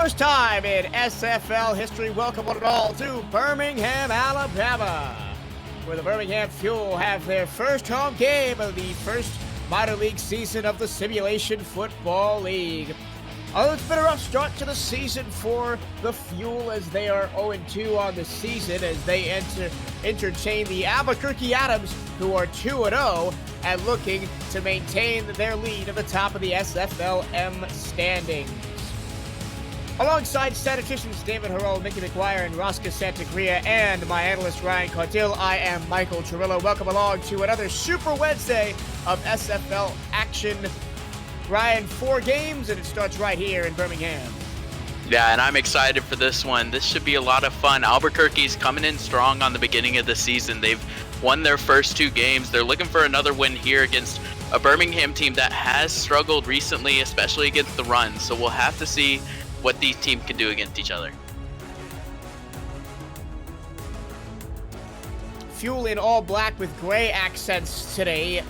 first time in SFL history, welcome one and all to Birmingham, Alabama, where the Birmingham Fuel have their first home game of the first minor league season of the Simulation Football League. Although it's been a rough start to the season for the Fuel, as they are 0-2 on the season as they entertain the Albuquerque Adams, who are 2-0 and looking to maintain their lead at the top of the SFLm standings. Alongside statisticians David Harrell, Mickey McGuire, and Rosca Santagria, and my analyst Ryan Caudill, I am Michael Chirillo. Welcome along to another Super Wednesday of SFL action. Ryan, 4 games, and it starts right here in Birmingham. Yeah, and I'm excited for this one. This should be a lot of fun. Albuquerque's coming in strong on the beginning of the season. They've won their first 2 games. They're looking for another win here against a Birmingham team that has struggled recently, especially against the run. So we'll have to see what these teams can do against each other. Fuel in all black with gray accents today.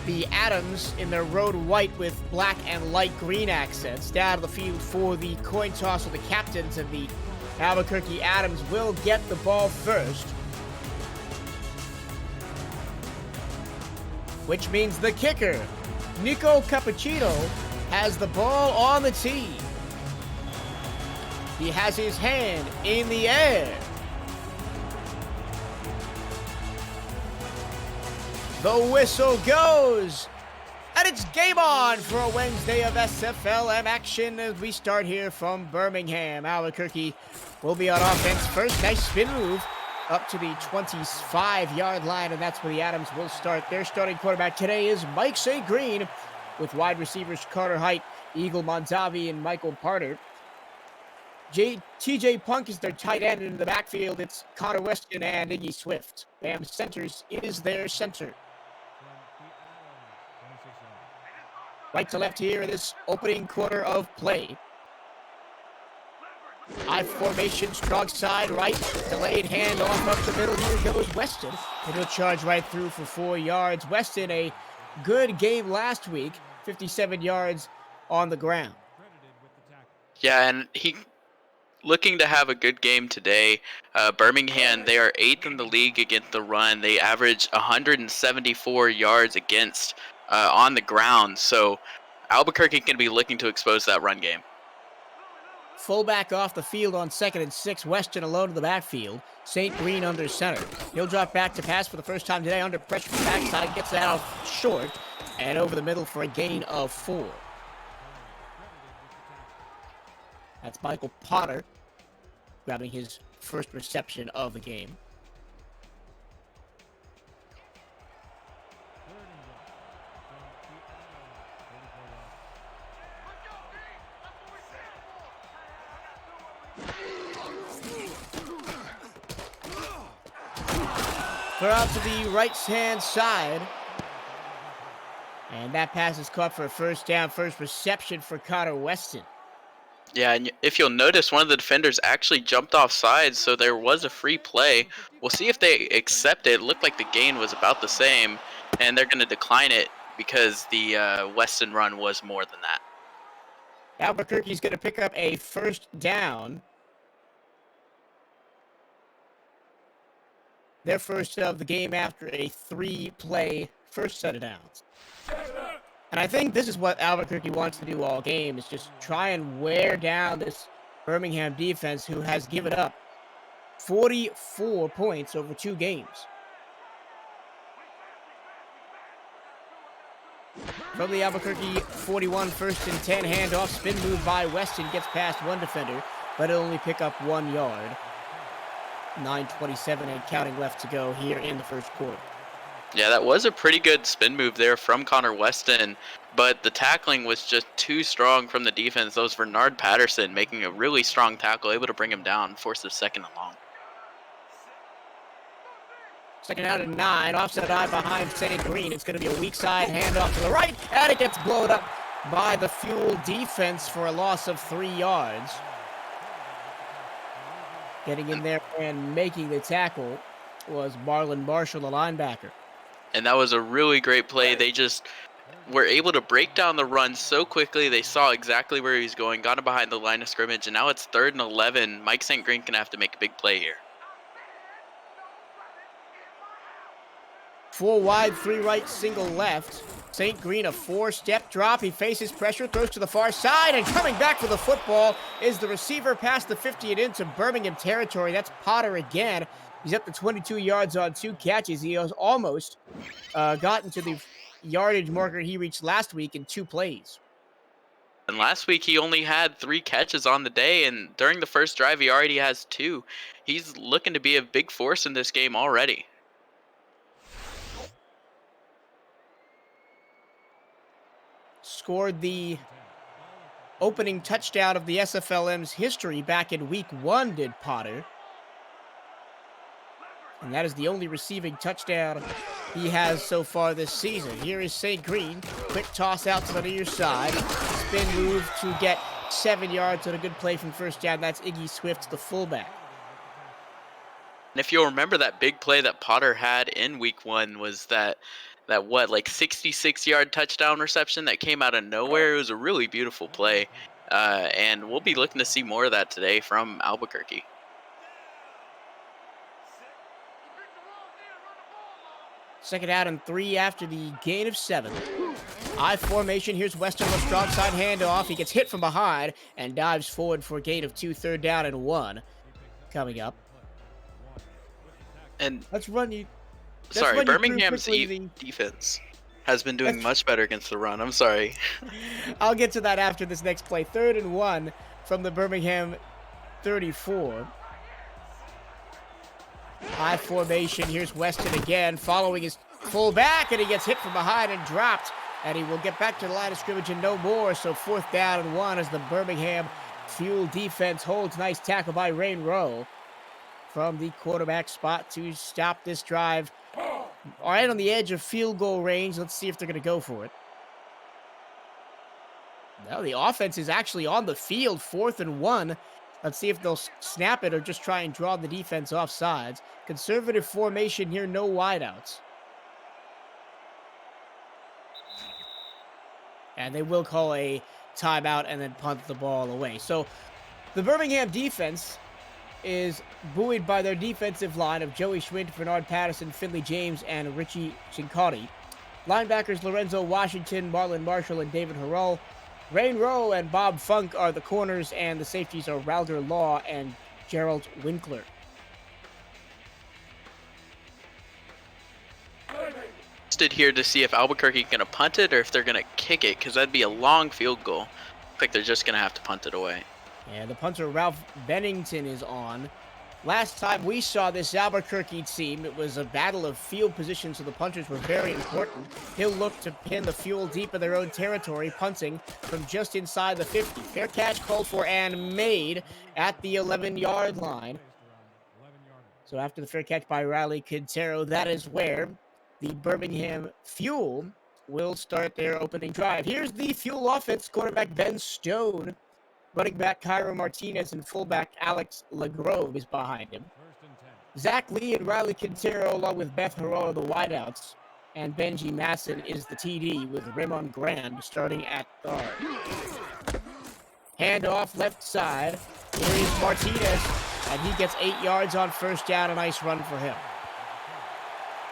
The Adams in their road white with black and light green accents. Down to the field for the coin toss of the captains, and the Albuquerque Adams will get the ball first, which means the kicker, Nico Cappuccino, has the ball on the tee. He has his hand in the air. The whistle goes, and it's game on for a Wednesday of SFLm action as we start here from Birmingham. Albuquerque will be on offense first. Nice spin move up to the 25-yard line, and that's where the Adams will start. Their starting quarterback today is Mike St. Green, with wide receivers Carter Height, Eagle Monzavi, and Michael Parter. TJ Punk is their tight end. In the backfield, it's Connor Weston and Iggy Swift. Bam centers is their center. Right to left here in this opening quarter of play. I formation, strong side right, delayed handoff up the middle. Here goes Weston, and he'll charge right through for 4 yards. Weston, a good game last week, 57 yards on the ground. Yeah, and he looking to have a good game today. Birmingham, they are 8th in the league against the run. They average 174 yards against on the ground. So Albuquerque can be looking to expose that run game. Fullback off the field on 2nd and 6. Weston alone in the backfield. St. Green under center. He'll drop back to pass for the first time today under pressure from the backside. Gets that off short and over the middle for a gain of 4. That's Michael Potter grabbing his first reception of the game. Throw out to the right-hand side. And that pass is caught for a first down, first reception for Connor Weston. Yeah, and if you'll notice, one of the defenders actually jumped off sides, so there was a free play. We'll see if they accept it. It looked like the gain was about the same, and they're going to decline it because the Weston run was more than that. Albuquerque's going to pick up a first down. Their first of the game after a 3-play first set of downs. And I think this is what Albuquerque wants to do all game, is just try and wear down this Birmingham defense, who has given up 44 points over 2 games. From the Albuquerque 41, 1st and 10, handoff, spin move by Weston, gets past one defender, but it'll only pick up 1 yard. 9:27 and counting left to go here in the first quarter. Yeah, that was a pretty good spin move there from Connor Weston, but the tackling was just too strong from the defense. That was Bernard Patterson making a really strong tackle, able to bring him down, force the 2nd and long. 2nd out and 9, offset eye behind St. Green. It's going to be a weak side handoff to the right, and it gets blown up by the Fuel defense for a loss of 3 yards. Getting in there and making the tackle was Marlon Marshall, the linebacker. And that was a really great play. They just were able to break down the run so quickly. They saw exactly where he was going, got him behind the line of scrimmage, and now it's 3rd and 11. Mike St. Green gonna have to make a big play here. 4 wide, 3 right, single left. St. Green, a 4-step drop. He faces pressure, throws to the far side, and coming back for the football is the receiver past the 50 and into Birmingham territory. That's Potter again. He's up to 22 yards on 2 catches. He has almost gotten to the yardage marker he reached last week in 2 plays. And last week he only had 3 catches on the day, and during the first drive he already has 2. He's looking to be a big force in this game already. Scored the opening touchdown of the SFLm's history back in week 1, did Potter. And that is the only receiving touchdown he has so far this season. Here is St. Green. Quick toss out to the near side. Spin move to get 7 yards on a good play from first down. That's Iggy Swift, the fullback. And if you'll remember, that big play that Potter had in week 1 was that 66-yard touchdown reception that came out of nowhere. It was a really beautiful play. And we'll be looking to see more of that today from Albuquerque. Second out and 3 after the gain of 7. I formation. Here's Weston with a strong side handoff. He gets hit from behind and dives forward for a gain of 2, 3rd down and 1. Coming up. And let's run you. Birmingham's defense has been doing much better against the run. I'm sorry. I'll get to that after this next play. 3rd and 1 from the Birmingham 34. High formation. Here's Weston again, following his fullback, and he gets hit from behind and dropped. And he will get back to the line of scrimmage and no more. So 4th down and 1 as the Birmingham Fuel defense holds. Nice tackle by Rain Rowe from the quarterback spot to stop this drive. All right, on the edge of field goal range. Let's see if they're going to go for it. No, the offense is actually on the field. 4th and 1. Let's see if they'll snap it or just try and draw the defense off sides. Conservative formation here, no wideouts. And they will call a timeout and then punt the ball away. So the Birmingham defense is buoyed by their defensive line of Joey Schwint, Bernard Patterson, Finley James, and Richie Cincotti. Linebackers Lorenzo Washington, Marlon Marshall, and David Harrell. Rain Rowe and Bob Funk are the corners, and the safeties are Ralder Law and Gerald Winkler. Stood here to see if Albuquerque is going to punt it or if they're going to kick it, because that'd be a long field goal. Looks like they're just going to have to punt it away. And the punter, Ralph Bennington, is on. Last time we saw this Albuquerque team, it was a battle of field position, so the punters were very important. He'll look to pin the Fuel deep in their own territory, punting from just inside the 50. Fair catch called for and made at the 11-yard line. So after the fair catch by Riley Quintero, that is where the Birmingham Fuel will start their opening drive. Here's the Fuel offense. Quarterback Ben Stone, running back Cairo Martinez, and fullback Alex LaGrove is behind him. Zach Lee and Riley Quintero, along with Beth Harrell, are the wideouts. And Benji Masson is the TD, with Raymond Grand starting at guard. Handoff left side. Here is Martinez, and he gets 8 yards on first down. A nice run for him.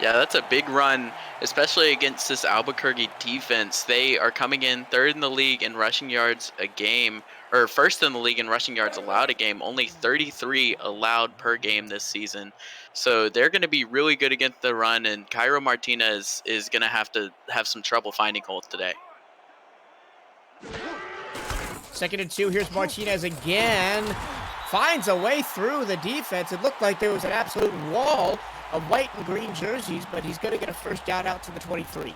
Yeah, that's a big run, especially against this Albuquerque defense. They are coming in 3rd in the league in rushing yards a game, or 1st in the league in rushing yards allowed a game, only 33 allowed per game this season. So they're going to be really good against the run, and Cairo Martinez is going to have some trouble finding holes today. 2nd and 2, here's Martinez again. Finds a way through the defense. It looked like there was an absolute wall of white and green jerseys, but he's going to get a first down out to the 23.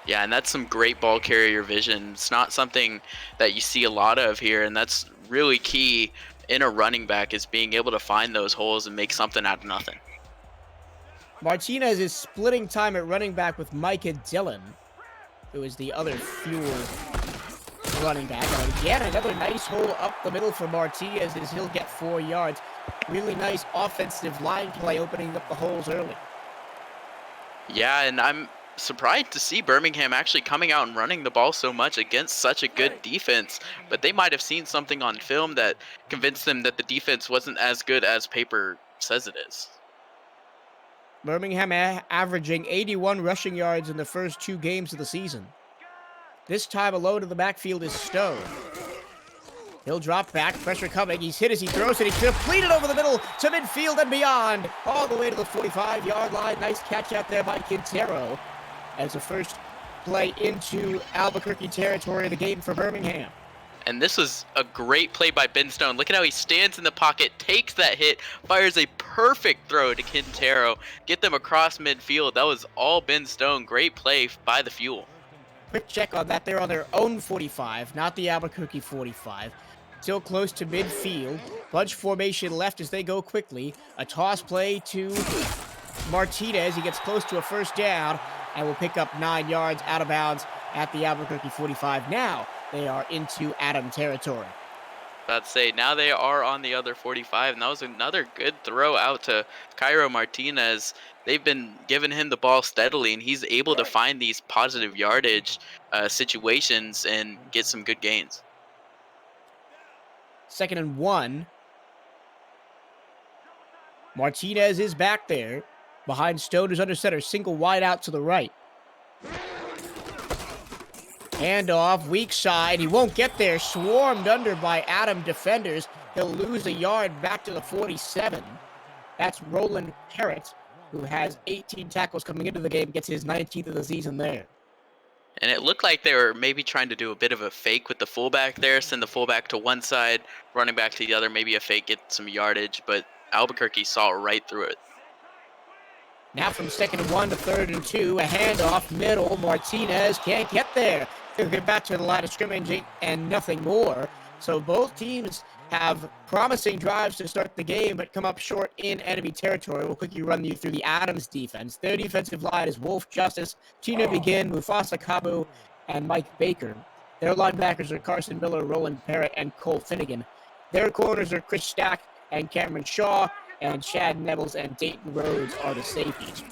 Yeah, and that's some great ball carrier vision. It's not something that you see a lot of here, and that's really key in a running back, is being able to find those holes and make something out of nothing. Martinez is splitting time at running back with Micah Dillon, who is the other Fuel running back. And again, another nice hole up the middle for Martinez as he'll get 4 yards. Really nice offensive line play, opening up the holes early. Yeah, and surprised to see Birmingham actually coming out and running the ball so much against such a good defense, but they might have seen something on film that convinced them that the defense wasn't as good as paper says it is. Birmingham averaging 81 rushing yards in the first 2 games of the season. This time alone in the backfield is Stone. He'll drop back, pressure coming. He's hit as he throws it. He's completed over the middle to midfield and beyond, all the way to the 45-yard line. Nice catch out there by Quintero as the first play into Albuquerque territory of the game for Birmingham. And this was a great play by Ben Stone. Look at how he stands in the pocket, takes that hit, fires a perfect throw to Quintero, get them across midfield. That was all Ben Stone. Great play by the Fuel. Quick check on that. They're on their own 45, not the Albuquerque 45. Still close to midfield. Bunch formation left as they go quickly. A toss play to Martinez. He gets close to a first down and will pick up 9 yards out of bounds at the Albuquerque 45. Now they are into Adam territory. About to say, now they are on the other 45, and that was another good throw out to Cairo Martinez. They've been giving him the ball steadily, and he's able to find these positive yardage situations and get some good gains. 2nd and 1. Martinez is back there. Behind Stone, who's under center. Single wide out to the right. Handoff, weak side. He won't get there. Swarmed under by Adam defenders. He'll lose a yard back to the 47. That's Roland Parrott, who has 18 tackles coming into the game. Gets his 19th of the season there. And it looked like they were maybe trying to do a bit of a fake with the fullback there. Send the fullback to one side, running back to the other. Maybe a fake, get some yardage. But Albuquerque saw right through it. Now from 2nd and 1 to 3rd and 2. A handoff middle. Martinez can't get there. He'll get back to the line of scrimmage and nothing more. So both teams have promising drives to start the game, but come up short in enemy territory. We'll quickly run you through the Adams defense. Their defensive line is Wolf Justice, Tina Begin, Mufasa Kabu, and Mike Baker. Their linebackers are Carson Miller, Roland Parrott, and Cole Finnegan. Their corners are Chris Stack and Cameron Shaw, and Chad Nevels and Dayton Rhodes are the safeties.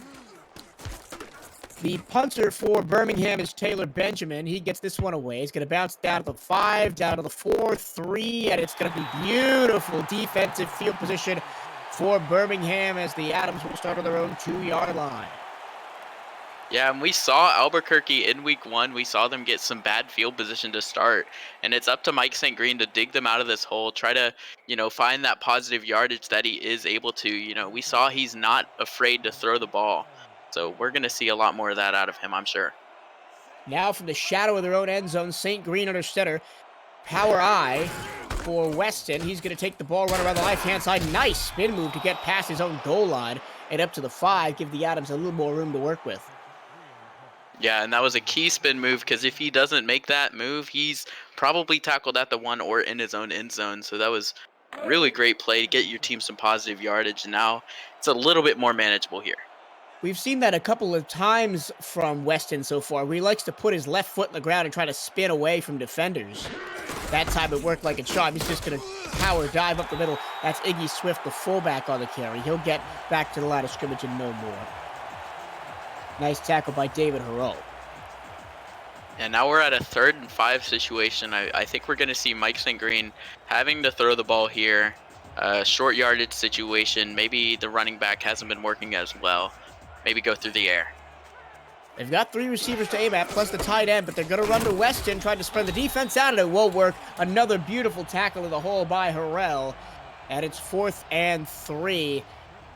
The punter for Birmingham is Taylor Benjamin. He gets this one away. He's going to bounce down to the 5, down to the 4, 3, and it's going to be beautiful defensive field position for Birmingham as the Adams will start on their own 2-yard line. Yeah, and we saw Albuquerque in week 1. We saw them get some bad field position to start. And it's up to Mike St. Green to dig them out of this hole, try to, find that positive yardage that he is able to. We saw he's not afraid to throw the ball. So we're going to see a lot more of that out of him, I'm sure. Now from the shadow of their own end zone, St. Green under center. Power I for Weston. He's going to take the ball, run around the left-hand side. Nice spin move to get past his own goal line and up to the 5, give the Adams a little more room to work with. Yeah, and that was a key spin move because if he doesn't make that move, he's probably tackled at the 1 or in his own end zone. So that was a really great play to get your team some positive yardage. And now it's a little bit more manageable here. We've seen that a couple of times from Weston so far, where he likes to put his left foot in the ground and try to spin away from defenders. That time it worked like a charm. He's just going to power dive up the middle. That's Iggy Swift, the fullback on the carry. He'll get back to the line of scrimmage and no more. Nice tackle by David Harrell. And now we're at a 3rd and 5 situation. I think we're going to see Mike St. Green having to throw the ball here. Short yardage situation. Maybe the running back hasn't been working as well. Maybe go through the air. They've got 3 receivers to aim at, plus the tight end, but they're going to run to Weston, trying to spread the defense out, and it won't work. Another beautiful tackle in the hole by Harrell. And it's 4th and 3.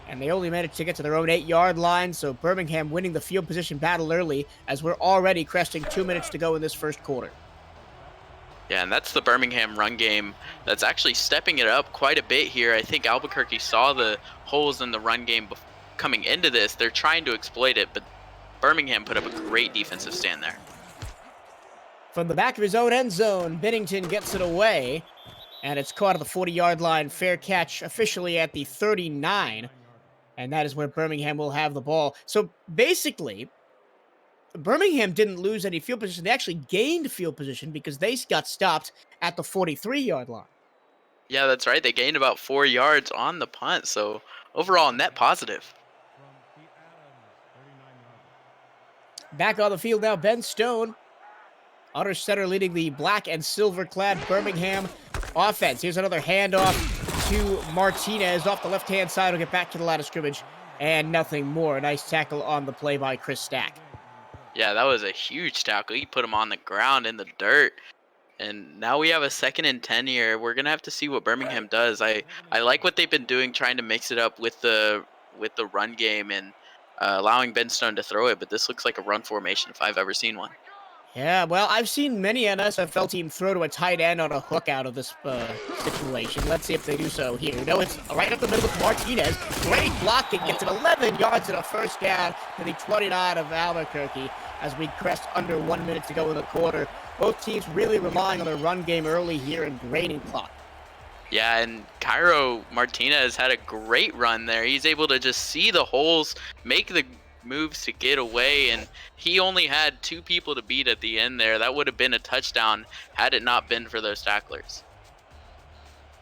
And they only managed to get to their own 8-yard line, so Birmingham winning the field position battle early, as we're already cresting 2 minutes to go in this first quarter. Yeah, and that's the Birmingham run game that's actually stepping it up quite a bit here. I think Albuquerque saw the holes in the run game coming into this. They're trying to exploit it, but Birmingham put up a great defensive stand there. From the back of his own end zone, Bennington gets it away, and it's caught at the 40-yard line. Fair catch officially at the 39, and that is where Birmingham will have the ball. So basically, Birmingham didn't lose any field position. They actually gained field position because they got stopped at the 43-yard line. Yeah, that's right. They gained about 4 yards on the punt, so overall net positive. Back on the field now, Ben Stone, under center, leading the black and silver-clad Birmingham offense. Here's another handoff to Martinez off the left-hand side. Will get back to the line of scrimmage, and nothing more. A nice tackle on the play by Chris Stack. Yeah, that was a huge tackle. He put him on the ground in the dirt. And now we have a 2nd and 10 here. We're gonna have to see what Birmingham does. I like what they've been doing, trying to mix it up with the run game and allowing Ben Stone to throw it. But this looks like a run formation if I've ever seen one. Yeah, well, I've seen many an SFL team throw to a tight end on a hook out of this situation. Let's see if they do so here. No, it's right up the middle with Martinez. Great blocking, gets it 11 yards and a first down to the 29 of Albuquerque as we crest under 1 minute to go in the quarter. Both teams really relying on their run game early here and draining clock. Yeah, and Cairo Martinez had a great run there. He's able to just see the holes, make the moves to get away, and he only had 2 people to beat at the end there. That would have been a touchdown had it not been for those tacklers.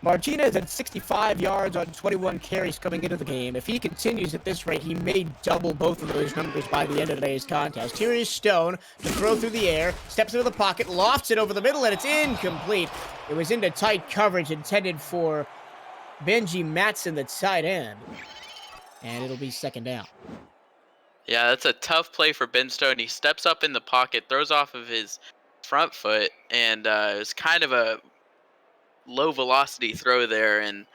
Martinez had 65 yards on 21 carries coming into the game. If he continues at this rate, he may double both of those numbers by the end of today's contest. Here is Stone to throw through the air, steps into the pocket, lofts it over the middle, and it's incomplete. It was into tight coverage intended for Benji Matson, the tight end, and it'll be 2nd down. Yeah, that's a tough play for Ben Stone. He steps up in the pocket, throws off of his front foot, and it was kind of a low velocity throw there, and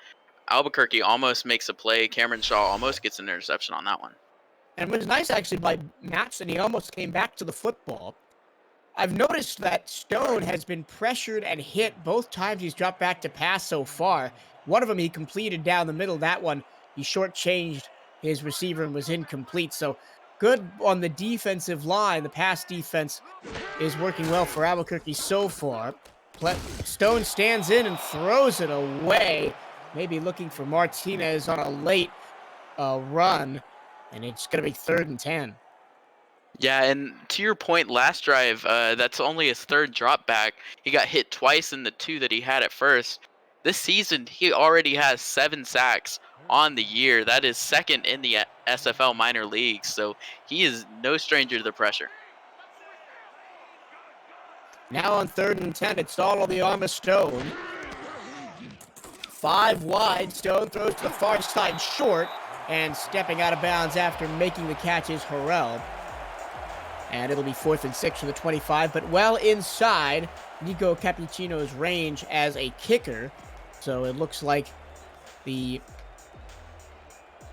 Albuquerque almost makes a play. Cameron Shaw almost gets an interception on that one. And it was nice actually by Matson. He almost came back to the football. I've noticed that Stone has been pressured and hit both times he's dropped back to pass so far. One of them he completed down the middle. That one he shortchanged his receiver and was incomplete. So good on the defensive line. The pass defense is working well for Albuquerque so far. Stone stands in and throws it away. Maybe looking for Martinez on a late run. And it's going to be 3rd and 10. Yeah, and to your point, last drive, that's only his 3rd drop back. He got hit twice in the 2 that he had at first. This season, he already has 7 sacks on the year. That is 2nd in the SFL minor leagues, so he is no stranger to the pressure. Now on 3rd and 10, it's all on the arm of Stone. 5 wide, Stone throws to the far side short, and stepping out of bounds after making the catch is Harrell. And it'll be 4th and 6 from the 25, but well inside Nico Cappuccino's range as a kicker. So it looks like the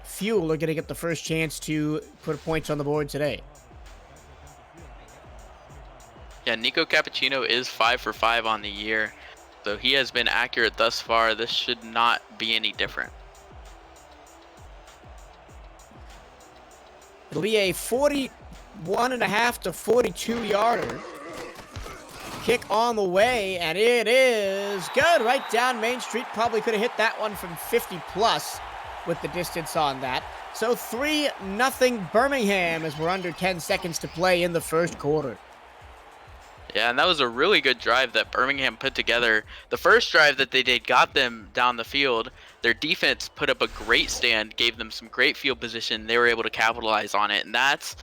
Fuel are going to get the first chance to put points on the board today. Yeah, Nico Cappuccino is 5 for 5 on the year, so he has been accurate thus far. This should not be any different. It'll be a 41.5 to 42-yarder. Kick on the way, and it is good. Right down Main Street. Probably could have hit that one from 50+ with the distance on that. So 3-0 Birmingham as we're under 10 seconds to play in the first quarter. Yeah, and that was a really good drive that Birmingham put together. The first drive that they did got them down the field. Their defense put up a great stand, gave them some great field position. They were able to capitalize on it, and that's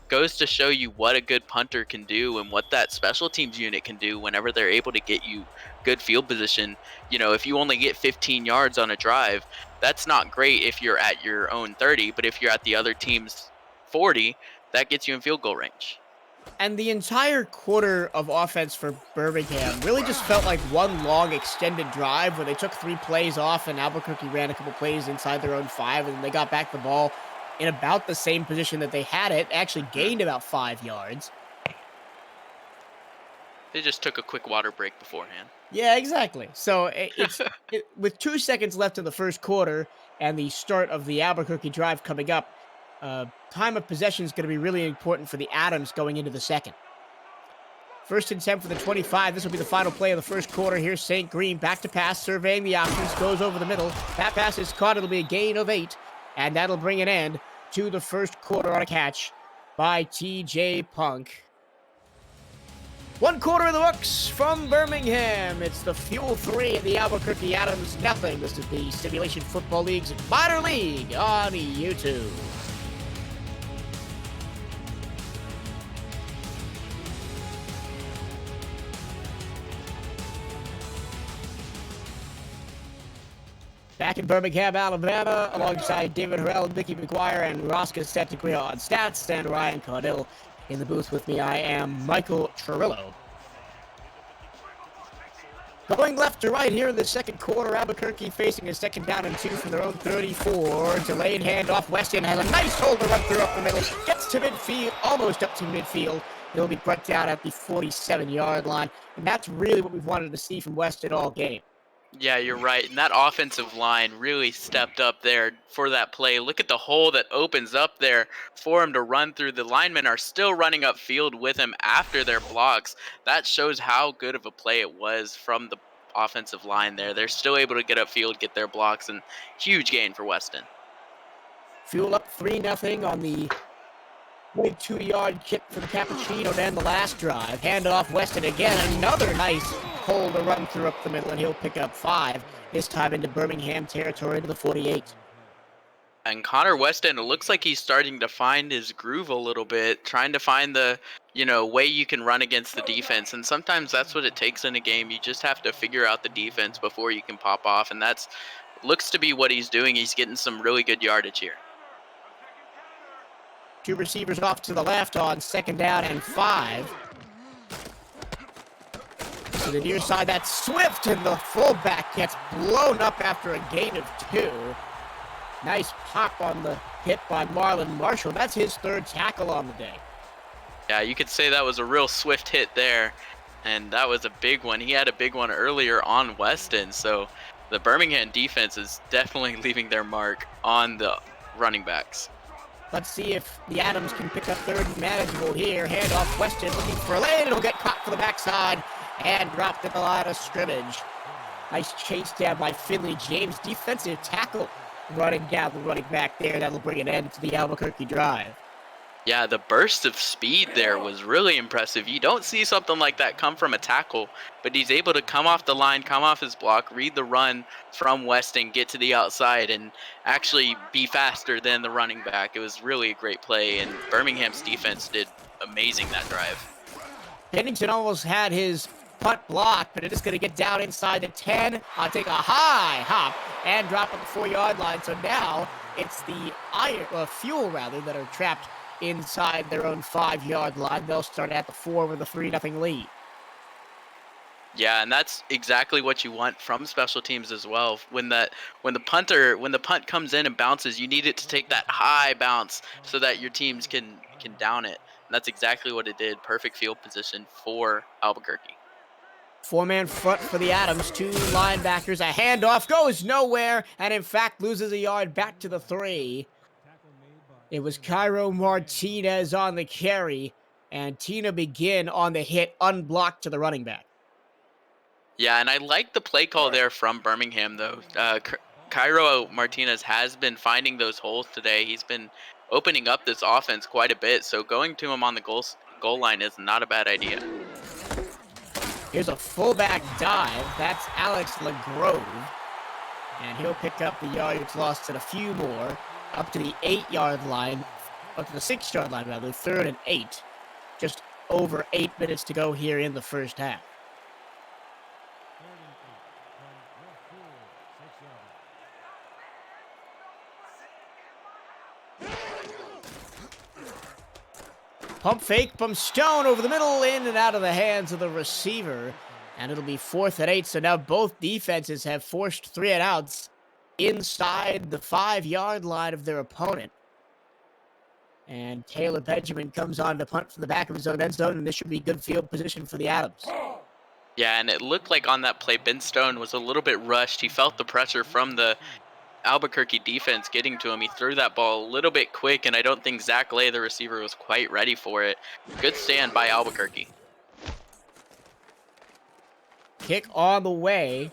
goes to show you what a good punter can do and what that special teams unit can do whenever they're able to get you good field position. You know, if you only get 15 yards on a drive, that's not great if you're at your own 30, but if you're at the other team's 40, that gets you in field goal range. And the entire quarter of offense for Birmingham really just felt like one long extended drive where they took 3 plays off and Albuquerque ran a couple plays inside their own 5, and they got back the ball in about the same position that they had it, actually gained about 5 yards. They just took a quick water break beforehand. Yeah, exactly. So with 2 seconds left in the first quarter and the start of the Albuquerque drive coming up, time of possession is going to be really important for the Adams going into the second. 1st and 10 for the 25. This will be the final play of the first quarter. Here's St. Green back to pass, surveying the options, goes over the middle. That pass is caught. It'll be a gain of 8, and that'll bring an end to the first quarter on a catch by TJ Punk. 1 quarter of the books from Birmingham. It's the Fuel 3 and the Albuquerque Adams nothing. This is the Simulation Football League's Minor League on YouTube. Back in Birmingham, Alabama, alongside David Harrell, Mickey McGuire, and Ross Cassette on stats, and Ryan Caudill in the booth with me. I am Michael Trillo. Going left to right here in the second quarter, Albuquerque facing a second down and 2 from their own 34. Delayed handoff. Weston has a nice hold to run through up the middle. Gets to midfield, almost up to midfield. He'll be brought down at the 47-yard line. And that's really what we've wanted to see from Weston all game. Yeah, you're right. And that offensive line really stepped up there for that play. Look at the hole that opens up there for him to run through. The linemen are still running upfield with him after their blocks. That shows how good of a play it was from the offensive line there. They're still able to get upfield, get their blocks, and huge gain for Weston. Fuel up 3-0 on the 22-yard kick for the Cappuccino to end the last drive. Handoff Weston again. Another nice hole to run through up the middle, and he'll pick up 5, this time into Birmingham territory to the 48. And Connor Weston, it looks like he's starting to find his groove a little bit, trying to find the, way you can run against the defense. And sometimes that's what it takes in a game. You just have to figure out the defense before you can pop off. And that's looks to be what he's doing. He's getting some really good yardage here. 2 receivers off to the left on second down and 5. To the near side, that's Swift, and the fullback gets blown up after a gain of 2. Nice pop on the hit by Marlon Marshall. That's his 3rd tackle on the day. Yeah, you could say that was a real swift hit there, and that was a big one. He had a big one earlier on Weston, so the Birmingham defense is definitely leaving their mark on the running backs. Let's see if the Adams can pick up 3rd and manageable here. Handoff Weston looking for a lane. It'll get caught for the backside and dropped at the line of scrimmage. Nice chase down by Finley James. Defensive tackle running down the running back there. That'll bring an end to the Albuquerque drive. Yeah, the burst of speed there was really impressive. You don't see something like that come from a tackle, but he's able to come off the line, come off his block, read the run from Weston, get to the outside, and actually be faster than the running back. It was really a great play, and Birmingham's defense did amazing that drive. Pennington almost had his punt blocked, but it is going to get down inside the 10. I'll take a high hop and drop at the 4-yard line. So now it's the Fuel that are trapped inside their own 5-yard line. They'll start at the 4 with a 3-0 lead. Yeah, and that's exactly what you want from special teams as well. When the punt comes in and bounces, you need it to take that high bounce so that your teams can down it. And that's exactly what it did. Perfect field position for Albuquerque. 4-man front for the Adams, 2 linebackers. A handoff goes nowhere, and in fact loses a yard back to the 3. It was Cairo Martinez on the carry, and Tina Begin on the hit, unblocked to the running back. Yeah, and I like the play call there from Birmingham, though. Cairo Martinez has been finding those holes today. He's been opening up this offense quite a bit, so going to him on the goal line is not a bad idea. Here's a fullback dive. That's Alex LaGrove. And he'll pick up the yardage lost and a few more up to the 8-yard line, up to the 6-yard line, rather, 3rd and 8. Just over 8 minutes to go here in the first half. Pump fake from Stone over the middle, in and out of the hands of the receiver. And it'll be 4th and 8, so now both defenses have forced 3 and outs inside the 5-yard line of their opponent. And Taylor Benjamin comes on to punt from the back of his own end zone, and this should be good field position for the Adams. Yeah, and it looked like on that play, Ben Stone was a little bit rushed. He felt the pressure from the Albuquerque defense getting to him. He threw that ball a little bit quick, and I don't think Zach Lay, the receiver, was quite ready for it. Good stand by Albuquerque. Kick on the way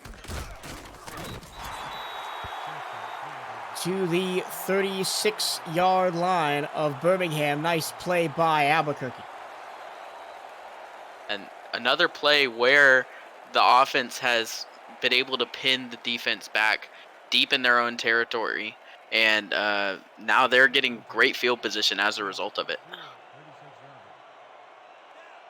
to the 36-yard line of Birmingham. Nice play by Albuquerque. And another play where the offense has been able to pin the defense back deep in their own territory, and now they're getting great field position as a result of it.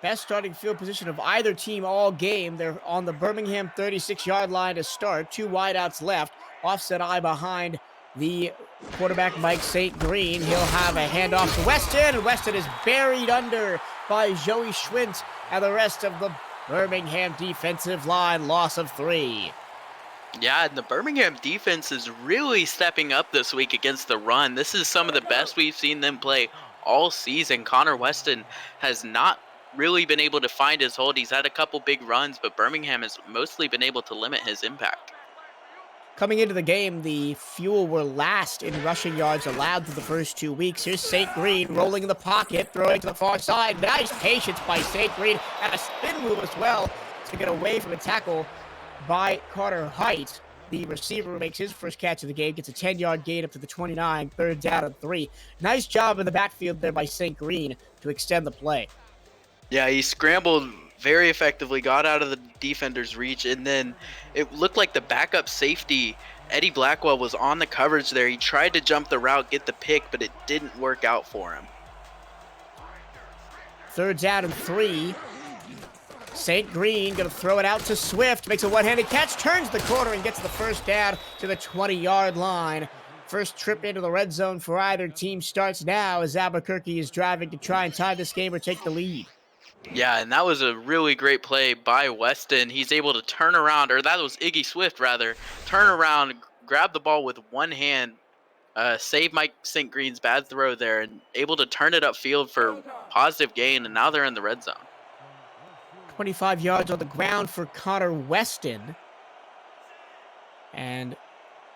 Best starting field position of either team all game. They're on the Birmingham 36-yard line to start. 2 wideouts left. offset eye behind the quarterback, Mike St. Green. He'll have a handoff to Weston, and Weston is buried under by Joey Schwint and the rest of the Birmingham defensive line. Loss of 3. Yeah, and the Birmingham defense is really stepping up this week against the run. This is some of the best we've seen them play all season. Connor Weston has not really been able to find his hold. He's had a couple big runs, but Birmingham has mostly been able to limit his impact. Coming into the game, the Fuel were last in rushing yards allowed through the first 2 weeks. Here's St. Green rolling in the pocket, throwing to the far side. Nice patience by St. Green, and a spin move as well to get away from a tackle by Carter Height. The receiver makes his first catch of the game, gets a 10-yard gain up to the 29, 3rd down and 3. Nice job in the backfield there by St. Green to extend the play. Yeah, he scrambled very effectively, got out of the defender's reach, and then it looked like the backup safety, Eddie Blackwell, was on the coverage there. He tried to jump the route, get the pick, but it didn't work out for him. 3rd down and 3. St. Green going to throw it out to Swift, makes a one-handed catch, turns the corner, and gets the first down to the 20-yard line. First trip into the red zone for either team starts now as Albuquerque is driving to try and tie this game or take the lead. Yeah, and that was a really great play by Weston. He's able to turn around, or that was Iggy Swift rather, turn around, grab the ball with one hand, save Mike St. Green's bad throw there, and able to turn it upfield for positive gain, and now they're in the red zone. 25 yards on the ground for Connor Weston. And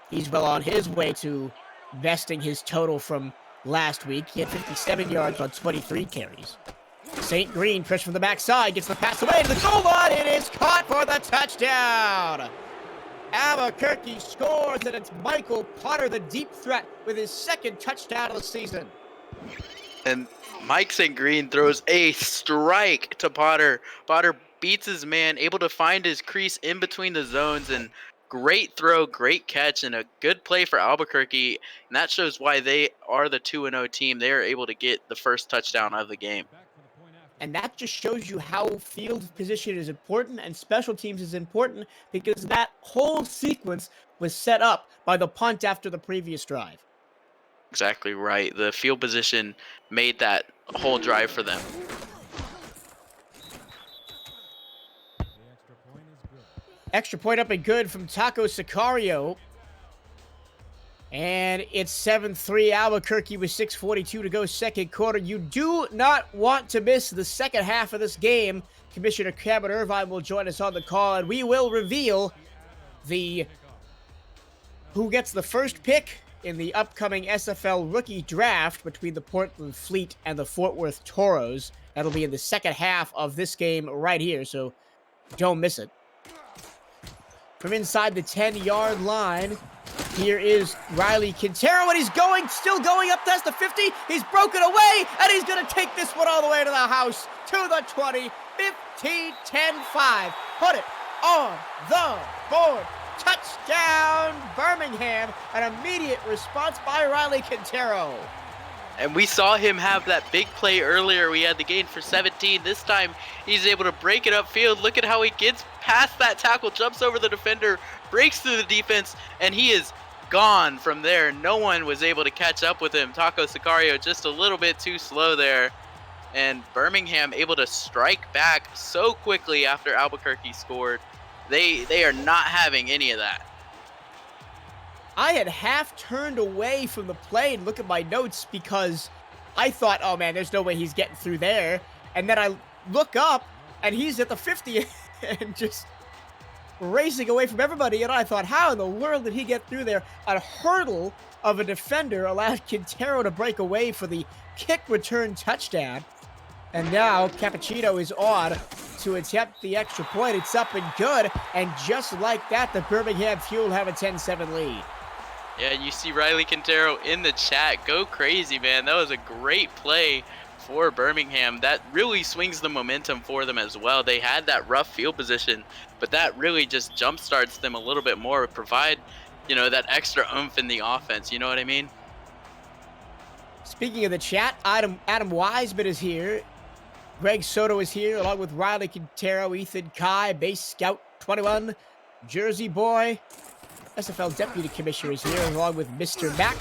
he's well on his way to besting his total from last week. He had 57 yards on 23 carries. St. Green, pressure from the backside, gets the pass away to the goal line. It is caught for the touchdown. Albuquerque scores, and it's Michael Potter, the deep threat, with his 2nd touchdown of the season. And Mike St. Green throws a strike to Potter. Potter beats his man, able to find his crease in between the zones, and great throw, great catch, and a good play for Albuquerque. And that shows why they are the 2-0 team. They are able to get the first touchdown of the game. And that just shows you how field position is important and special teams is important, because that whole sequence was set up by the punt after the previous drive. Exactly right. The field position made that whole drive for them. Extra point up and good from Taco Sicario. And it's 7-3 Albuquerque with 6:42 to go, 2nd quarter. You do not want to miss the second half of this game. Commissioner Cameron Irvine will join us on the call, and we will reveal who gets the first pick in the upcoming SFL rookie draft between the Portland Fleet and the Fort Worth Toros. That'll be in the second half of this game right here, so don't miss it. From inside the 10-yard line, here is Riley Quintero, and he's still going up past the 50. He's broken away, and he's going to take this one all the way to the house, to the 20, 15, 10, 5. Put it on the board. Touchdown, Birmingham. An immediate response by Riley Quintero. And we saw him have that big play earlier. We had the gain for 17. This time, he's able to break it upfield. Look at how he gets past that tackle, jumps over the defender, breaks through the defense, and he is gone from there. No one was able to catch up with him. Taco Sicario just a little bit too slow there. And Birmingham able to strike back so quickly after Albuquerque scored. They are not having any of that. I had half turned away from the play and look at my notes because I thought, oh man, there's no way he's getting through there. And then I look up and he's at the 50 and just racing away from everybody. And I thought, how in the world did he get through there? A hurdle of a defender allowed Quintero to break away for the kick return touchdown. And now Cappuccino is on to attempt the extra point. It's up and good. And just like that, the Birmingham Fuel have a 10-7 lead. Yeah, you see Riley Quintero in the chat. Go crazy, man. That was a great play for Birmingham. That really swings the momentum for them as well. They had that rough field position, but that really just jump starts them a little bit more, provide, that extra oomph in the offense. You know what I mean? Speaking of the chat, Adam Wiseman is here. Greg Soto is here, along with Riley Quintero, Ethan Kai, Base Scout 21, Jersey Boy, SFL Deputy Commissioner, is here, along with Mr. Mack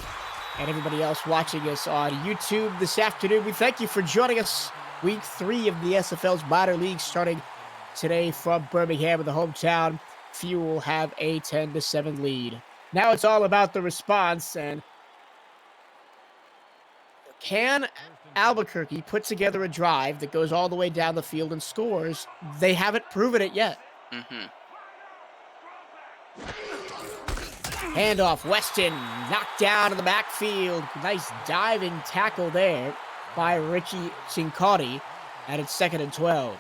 and everybody else watching us on YouTube this afternoon. We thank you for joining us. Week 3 of the SFL's minor league starting today from Birmingham, in the hometown. Fuel have a 10-7 lead. Now it's all about the response, and can Albuquerque put together a drive that goes all the way down the field and scores? They haven't proven it yet. Handoff, Weston knocked down in the backfield. Nice diving tackle there by Richie Cincotti, and it's 2nd and 12.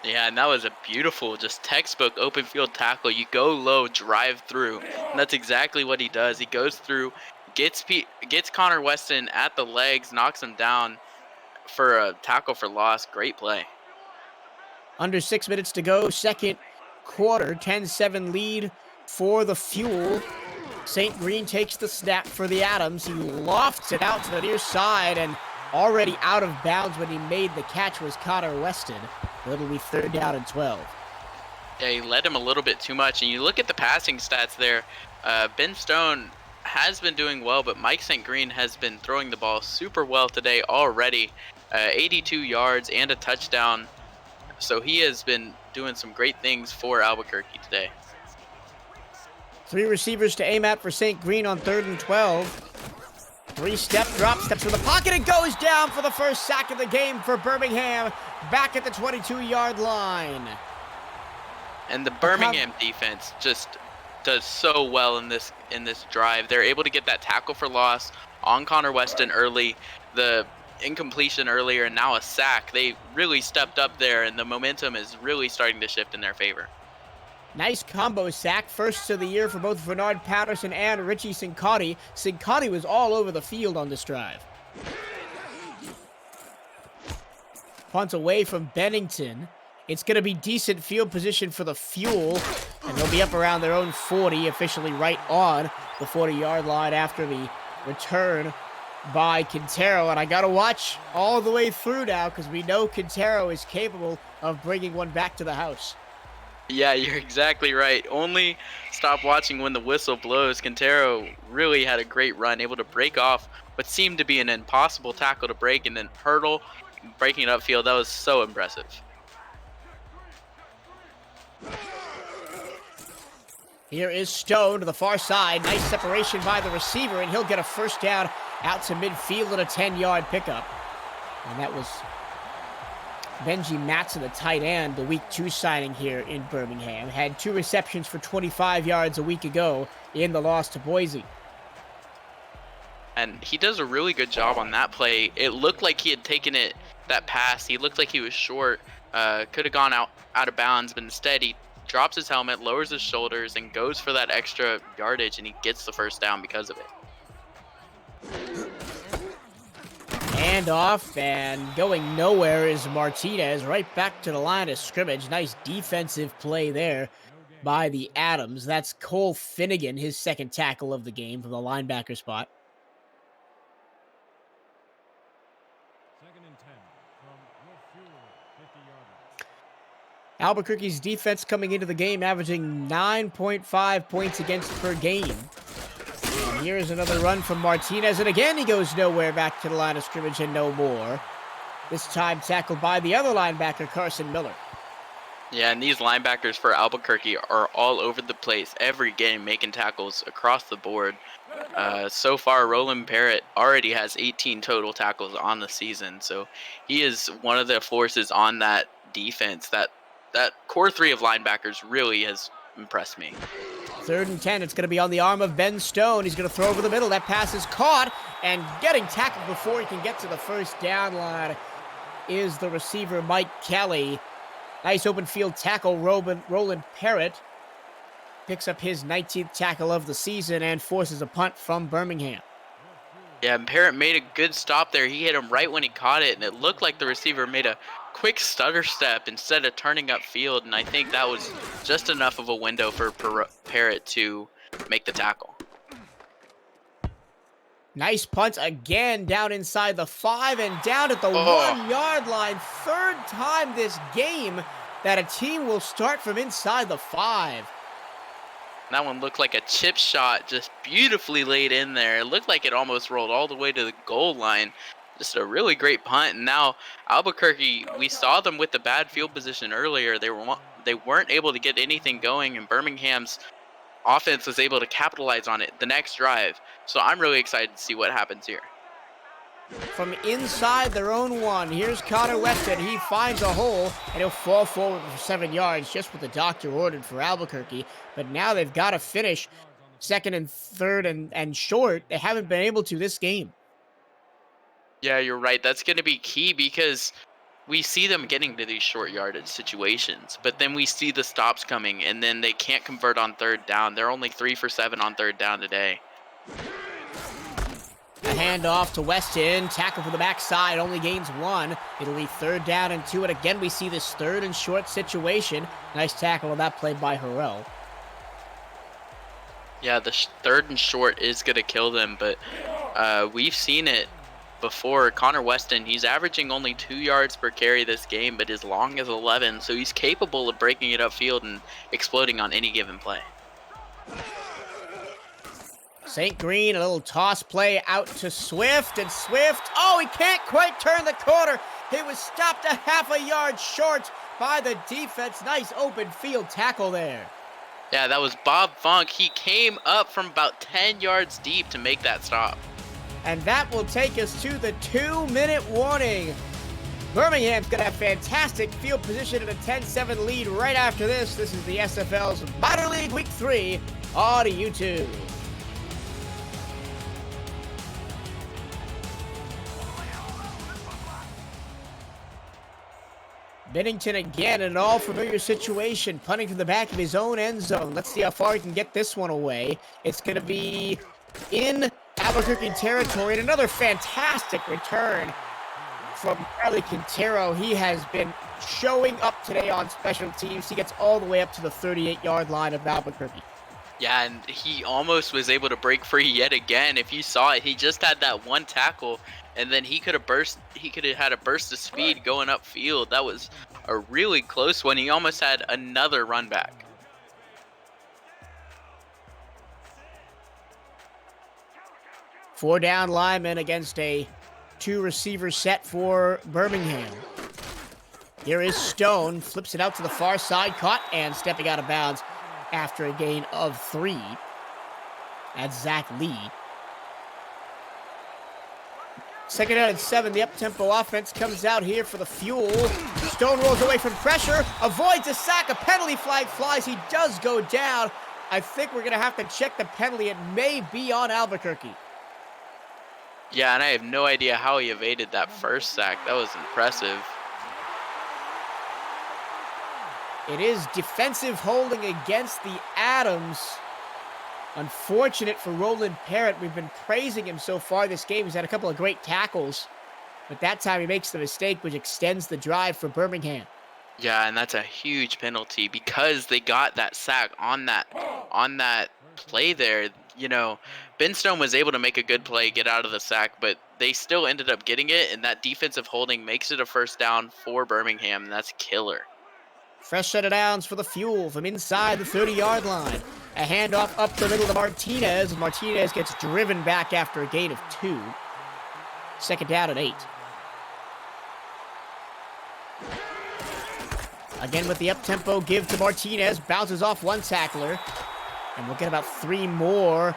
Yeah, and that was a beautiful, just textbook open field tackle. You go low, drive through, and that's exactly what he does. He goes through, gets Connor Weston at the legs, knocks him down for a tackle for loss. Great play. Under 6 minutes to go, second quarter, 10-7 lead for the Fuel. St. Green takes the snap for the Adams. He lofts it out to the near side, and already out of bounds when he made the catch was Connor Weston. It'll be 3rd down and 12. Yeah, he led him a little bit too much. And you look at the passing stats there, Ben Stone has been doing well, but Mike St. Green has been throwing the ball super well today already. 82 yards and a touchdown. So he has been doing some great things for Albuquerque today. 3 receivers to aim at for St. Green on 3rd and 12. 3-step drop, steps in the pocket, and goes down for the first sack of the game for Birmingham, back at the 22-yard line. And the Birmingham defense just does so well in this drive. They're able to get that tackle for loss on Connor Weston early, the incompletion earlier, and now a sack. They really stepped up there, and the momentum is really starting to shift in their favor. Nice combo sack, first of the year for both Bernard Patterson and Richie Cincotti. Cincotti was all over the field on this drive. Punt away from Bennington. It's going to be decent field position for the Fuel, and they'll be up around their own 40, officially right on the 40-yard line after the return by Quintero. And I got to watch all the way through now, because we know Quintero is capable of bringing one back to the house. Yeah, you're exactly right. Only stop watching when the whistle blows. Quintero really had a great run, able to break off what seemed to be an impossible tackle to break, and then hurdle, breaking it upfield. That was so impressive. Here is Stone to the far side. Nice separation by the receiver, and he'll get a first down out to midfield and a 10-yard pickup. And that was Benji Matson, the tight end, the week 2 signing here in Birmingham. Had 2 receptions for 25 yards a week ago in the loss to Boise. And he does a really good job on that play. It looked like he had taken that pass. He looked like he was short, could have gone out of bounds, but instead he drops his helmet, lowers his shoulders, and goes for that extra yardage, and he gets the first down because of it. Handoff, and going nowhere is Martinez, right back to the line of scrimmage. Nice defensive play there by the Adams. That's Cole Finnegan, his 2nd tackle of the game from the linebacker spot. 2nd and 10 from your Fuel 50-yard line. Albuquerque's defense coming into the game averaging 9.5 points against per game. And here's another run from Martinez, and again he goes nowhere, back to the line of scrimmage and no more. This time tackled by the other linebacker, Carson Miller. Yeah, and these linebackers for Albuquerque are all over the place every game, making tackles across the board. So far, Roland Parrott already has 18 total tackles on the season, so he is one of the forces on that defense. That core 3 of linebackers really has impressed me. 3rd and 10, it's going to be on the arm of Ben Stone. He's going to throw over the middle. That pass is caught, and getting tackled before he can get to the first down line is the receiver, Mike Kelly. Nice open field tackle. Roland Parrott picks up his 19th tackle of the season and forces a punt from Birmingham. Yeah, and Parrott made a good stop there. He hit him right when he caught it, and it looked like the receiver made a quick stutter step instead of turning upfield, and I think that was just enough of a window for Parrott to make the tackle. Nice punt again, down inside the 5 and down at the 1-yard line. 3rd time this game that a team will start from inside the 5. That one looked like a chip shot, just beautifully laid in there. It looked like it almost rolled all the way to the goal line. Just a really great punt. And now Albuquerque, we saw them with the bad field position earlier. They weren't able to get anything going, and Birmingham's offense was able to capitalize on it the next drive. So I'm really excited to see what happens here. From inside their own one, here's Connor Weston. He finds a hole, and he'll fall forward for 7 yards, just what the doctor ordered for Albuquerque. But now they've got to finish second and third and short. They haven't been able to this game. Yeah, you're right. That's going to be key because we see them getting to these short yardage situations, but then we see the stops coming, and then they can't convert on third down. They're only 3 for 7 on third down today. A handoff to Weston, tackle from the backside, only gains 1. It'll be 3rd down and 2, and again we see this 3rd and short situation. Nice tackle on that play by Harrell. Yeah, the 3rd and short is going to kill them, but we've seen it before. Connor Weston, he's averaging only 2 yards per carry this game, but as long as 11, so he's capable of breaking it upfield and exploding on any given play. St. Green, a little toss play out to Swift, and Swift, oh, he can't quite turn the corner. He was stopped a half a yard short by the defense. Nice open field tackle there. Yeah, that was Bob Funk. He came up from about 10 yards deep to make that stop. And that will take us to the 2-minute warning. Birmingham's going to have fantastic field position and a 10-7 lead right after this. This is the SFL's Minor League Week 3 on YouTube. Bennington again in an all-familiar situation, punting from the back of his own end zone. Let's see how far he can get this one away. It's going to be in Albuquerque territory, and another fantastic return from Charlie Quintero. He has been showing up today on special teams. He gets all the way up to the 38-yard line of Albuquerque. Yeah, and he almost was able to break free yet again. If you saw it, he just had that one tackle, and then he could have had a burst of speed going upfield. That was a really close one. He almost had another run back. Four down linemen against a 2-receiver set for Birmingham. Here is Stone, flips it out to the far side, caught and stepping out of bounds after a gain of 3. That's Zach Lee. 2nd down and 7, the up-tempo offense comes out here for the fuel. Stone rolls away from pressure, avoids a sack, a penalty flag flies, he does go down. I think we're going to have to check the penalty. It may be on Albuquerque. Yeah, and I have no idea how he evaded that first sack. That was impressive. It is defensive holding against the Adams. Unfortunate for Roland Parrott. We've been praising him so far this game. He's had a couple of great tackles, but that time he makes the mistake, which extends the drive for Birmingham. Yeah, and that's a huge penalty because they got that sack on that play there. You know, Ben Stone was able to make a good play, get out of the sack, but they still ended up getting it, and that defensive holding makes it a 1st down for Birmingham, and that's killer. Fresh set of downs for the fuel from inside the 30-yard line. A handoff up the middle to Martinez. Martinez gets driven back after a gain of 2. 2nd down and 8. Again with the up-tempo give to Martinez. Bounces off one tackler. And we'll get about 3 more.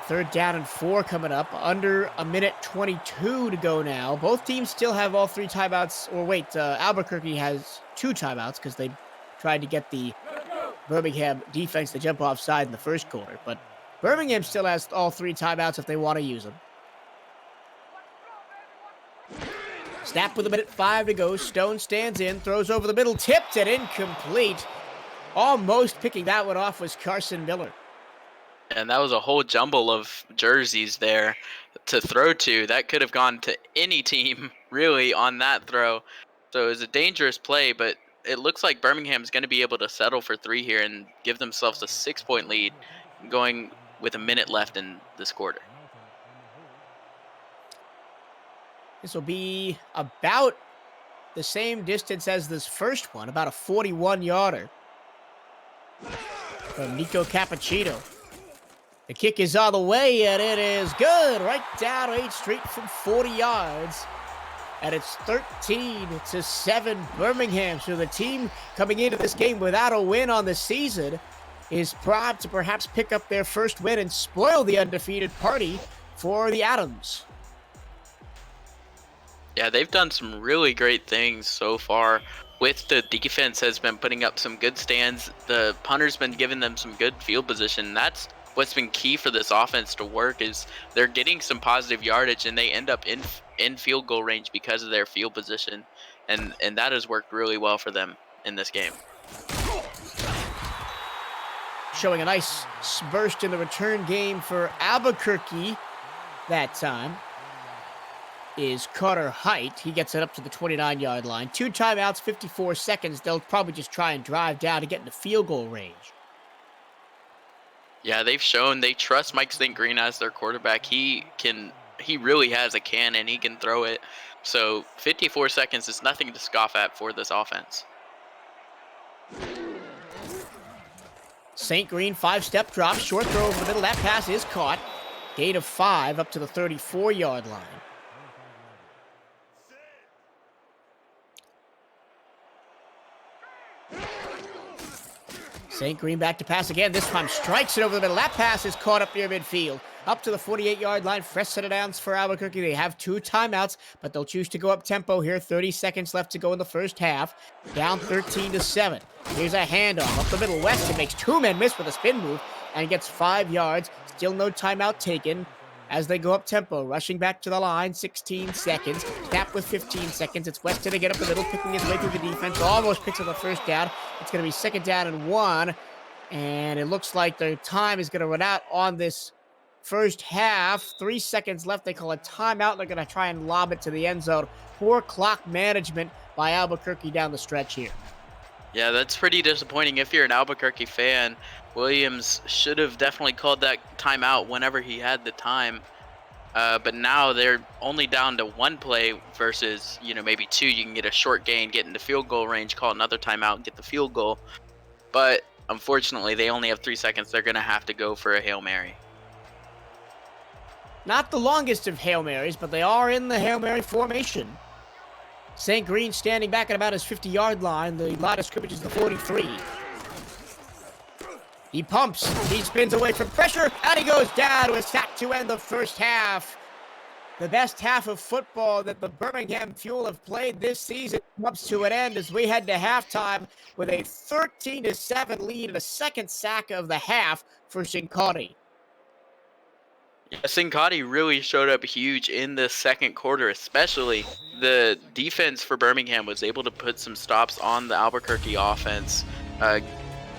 3rd down and 4 coming up. Under a minute 22 to go now. Both teams still have all 3 timeouts. Or wait, Albuquerque has 2 timeouts because they tried to get the Birmingham defense to jump offside in the first quarter. But Birmingham still has all 3 timeouts if they want to use them. Snap with a minute 5 to go. Stone stands in, throws over the middle, tipped and incomplete. Almost picking that one off was Carson Miller. And that was a whole jumble of jerseys there to throw to. That could have gone to any team, really, on that throw. So it was a dangerous play, but it looks like Birmingham's going to be able to settle for 3 here and give themselves a 6-point lead going with a minute left in this quarter. This will be about the same distance as this first one, about a 41-yarder. from Nico Cappuccino. The kick is on the way, and it is good. Right down 8th Street from 40 yards. And it's 13-7 Birmingham. So the team coming into this game without a win on the season is primed to perhaps pick up their first win and spoil the undefeated party for the Adams. Yeah, they've done some really great things so far. With the defense has been putting up some good stands. The punter's been giving them some good field position. That's what's been key for this offense to work, is they're getting some positive yardage and they end up in field goal range because of their field position. And that has worked really well for them in this game. Showing a nice burst in the return game for Albuquerque that time is Carter Height. He gets it up to the 29-yard line. 2 timeouts, 54 seconds. They'll probably just try and drive down to get into field goal range. Yeah, they've shown they trust Mike St. Green as their quarterback. He really has a cannon. He can throw it. So 54 seconds is nothing to scoff at for this offense. St. Green, 5-step drop, short throw over the middle. That pass is caught. Gain of 5 up to the 34-yard line. St. Green back to pass again. This time strikes it over the middle. That pass is caught up near midfield. Up to the 48-yard line. Fresh set of downs for Albuquerque. They have 2 timeouts, but they'll choose to go up tempo here. 30 seconds left to go in the first half. Down 13-7. Here's a handoff up the middle. Weston makes 2 men miss with a spin move and gets 5 yards. Still no timeout taken as they go up tempo. Rushing back to the line. 16 seconds. Snap with 15 seconds. It's Weston to get up the middle, picking his way through the defense. Almost picks up the first down. It's going to be 2nd down and 1. And it looks like their time is going to run out on this first half. 3 seconds left. They call a timeout. They're going to try and lob it to the end zone. Poor clock management by Albuquerque down the stretch here. Yeah, that's pretty disappointing if you're an Albuquerque fan. Williams should have definitely called that timeout whenever he had the time. But now they're only down to 1 play versus, maybe 2. You can get a short gain, get into field goal range, call another timeout, and get the field goal. But unfortunately, they only have 3 seconds. They're going to have to go for a Hail Mary. Not the longest of Hail Marys, but they are in the Hail Mary formation. St. Green standing back at about his 50-yard line. The line of scrimmage is the 43. He pumps. He spins away from pressure, and he goes down with a sack to end the first half. The best half of football that the Birmingham Fuel have played this season comes to an end as we head to halftime with a 13-7 lead and a second sack of the half for Cincotti. Yeah, Cincotti really showed up huge in the second quarter, especially. The defense for Birmingham was able to put some stops on the Albuquerque offense,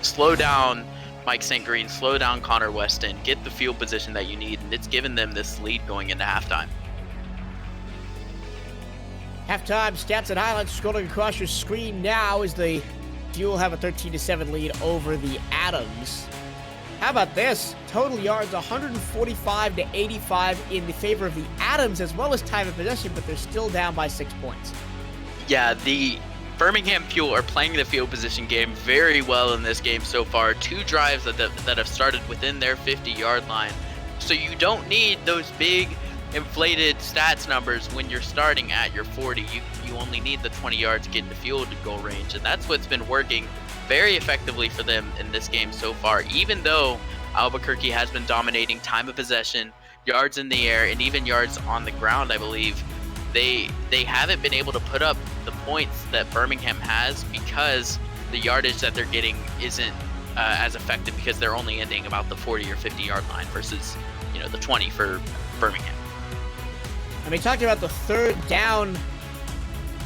slow down Mike St. Green, slow down Connor Weston, get the field position that you need, and it's given them this lead going into halftime. Halftime stats and highlights scrolling across your screen now as the Fuel have a 13-7 lead over the Adams. How about this? Total yards 145-85 in the favor of the Adams, as well as time of possession, but they're still down by 6 points. Yeah, the Birmingham Fuel are playing the field position game very well in this game so far. 2 drives that have started within their 50-yard line. So you don't need those big inflated stats numbers when you're starting at your 40. You only need the 20 yards to get into field goal range, and that's what's been working very effectively for them in this game so far. Even though Albuquerque has been dominating time of possession, yards in the air, and even yards on the ground, I believe, they haven't been able to put up the points that Birmingham has because the yardage that they're getting isn't as effective, because they're only ending about the 40 or 50-yard line versus the 20 for Birmingham. And we talked about the third down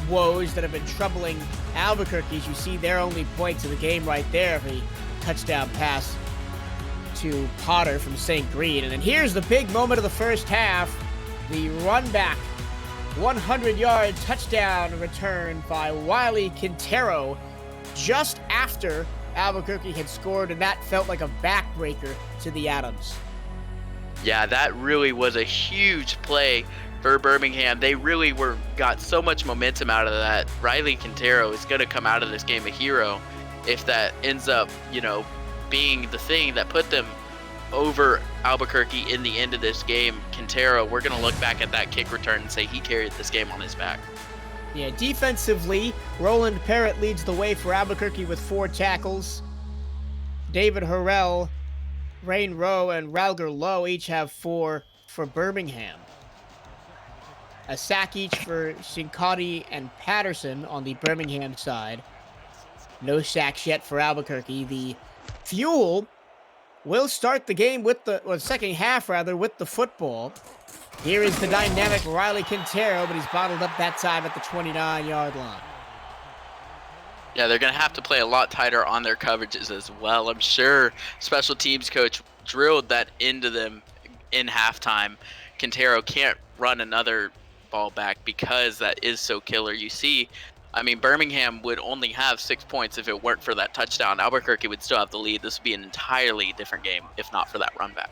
woes that have been troubling Albuquerque. As you see their only points of the game right there, the touchdown pass to Potter from St. Green. And then here's the big moment of the first half, the run back 100-yard touchdown return by Wiley Quintero just after Albuquerque had scored, and that felt like a backbreaker to the Adams. Yeah, that really was a huge play for Birmingham. They really got so much momentum out of that. Riley Quintero is going to come out of this game a hero if that ends up, being the thing that put them over Albuquerque in the end of this game. Quintero, we're going to look back at that kick return and say he carried this game on his back. Yeah, defensively, Roland Parrott leads the way for Albuquerque with 4 tackles. David Harrell, Rain Rowe, and Ralger Lowe each have 4 for Birmingham. A sack each for Shinkati and Patterson on the Birmingham side. No sacks yet for Albuquerque. The Fuel will start the game with second half rather, with the football. Here is the dynamic Riley Quintero, but he's bottled up that time at the 29-yard line. Yeah, they're going to have to play a lot tighter on their coverages as well. I'm sure special teams coach drilled that into them in halftime. Quintero can't run another ball back because that is so killer. You see, I mean, Birmingham would only have 6 points if it weren't for that touchdown. Albuquerque would still have the lead. This would be an entirely different game if not for that run back.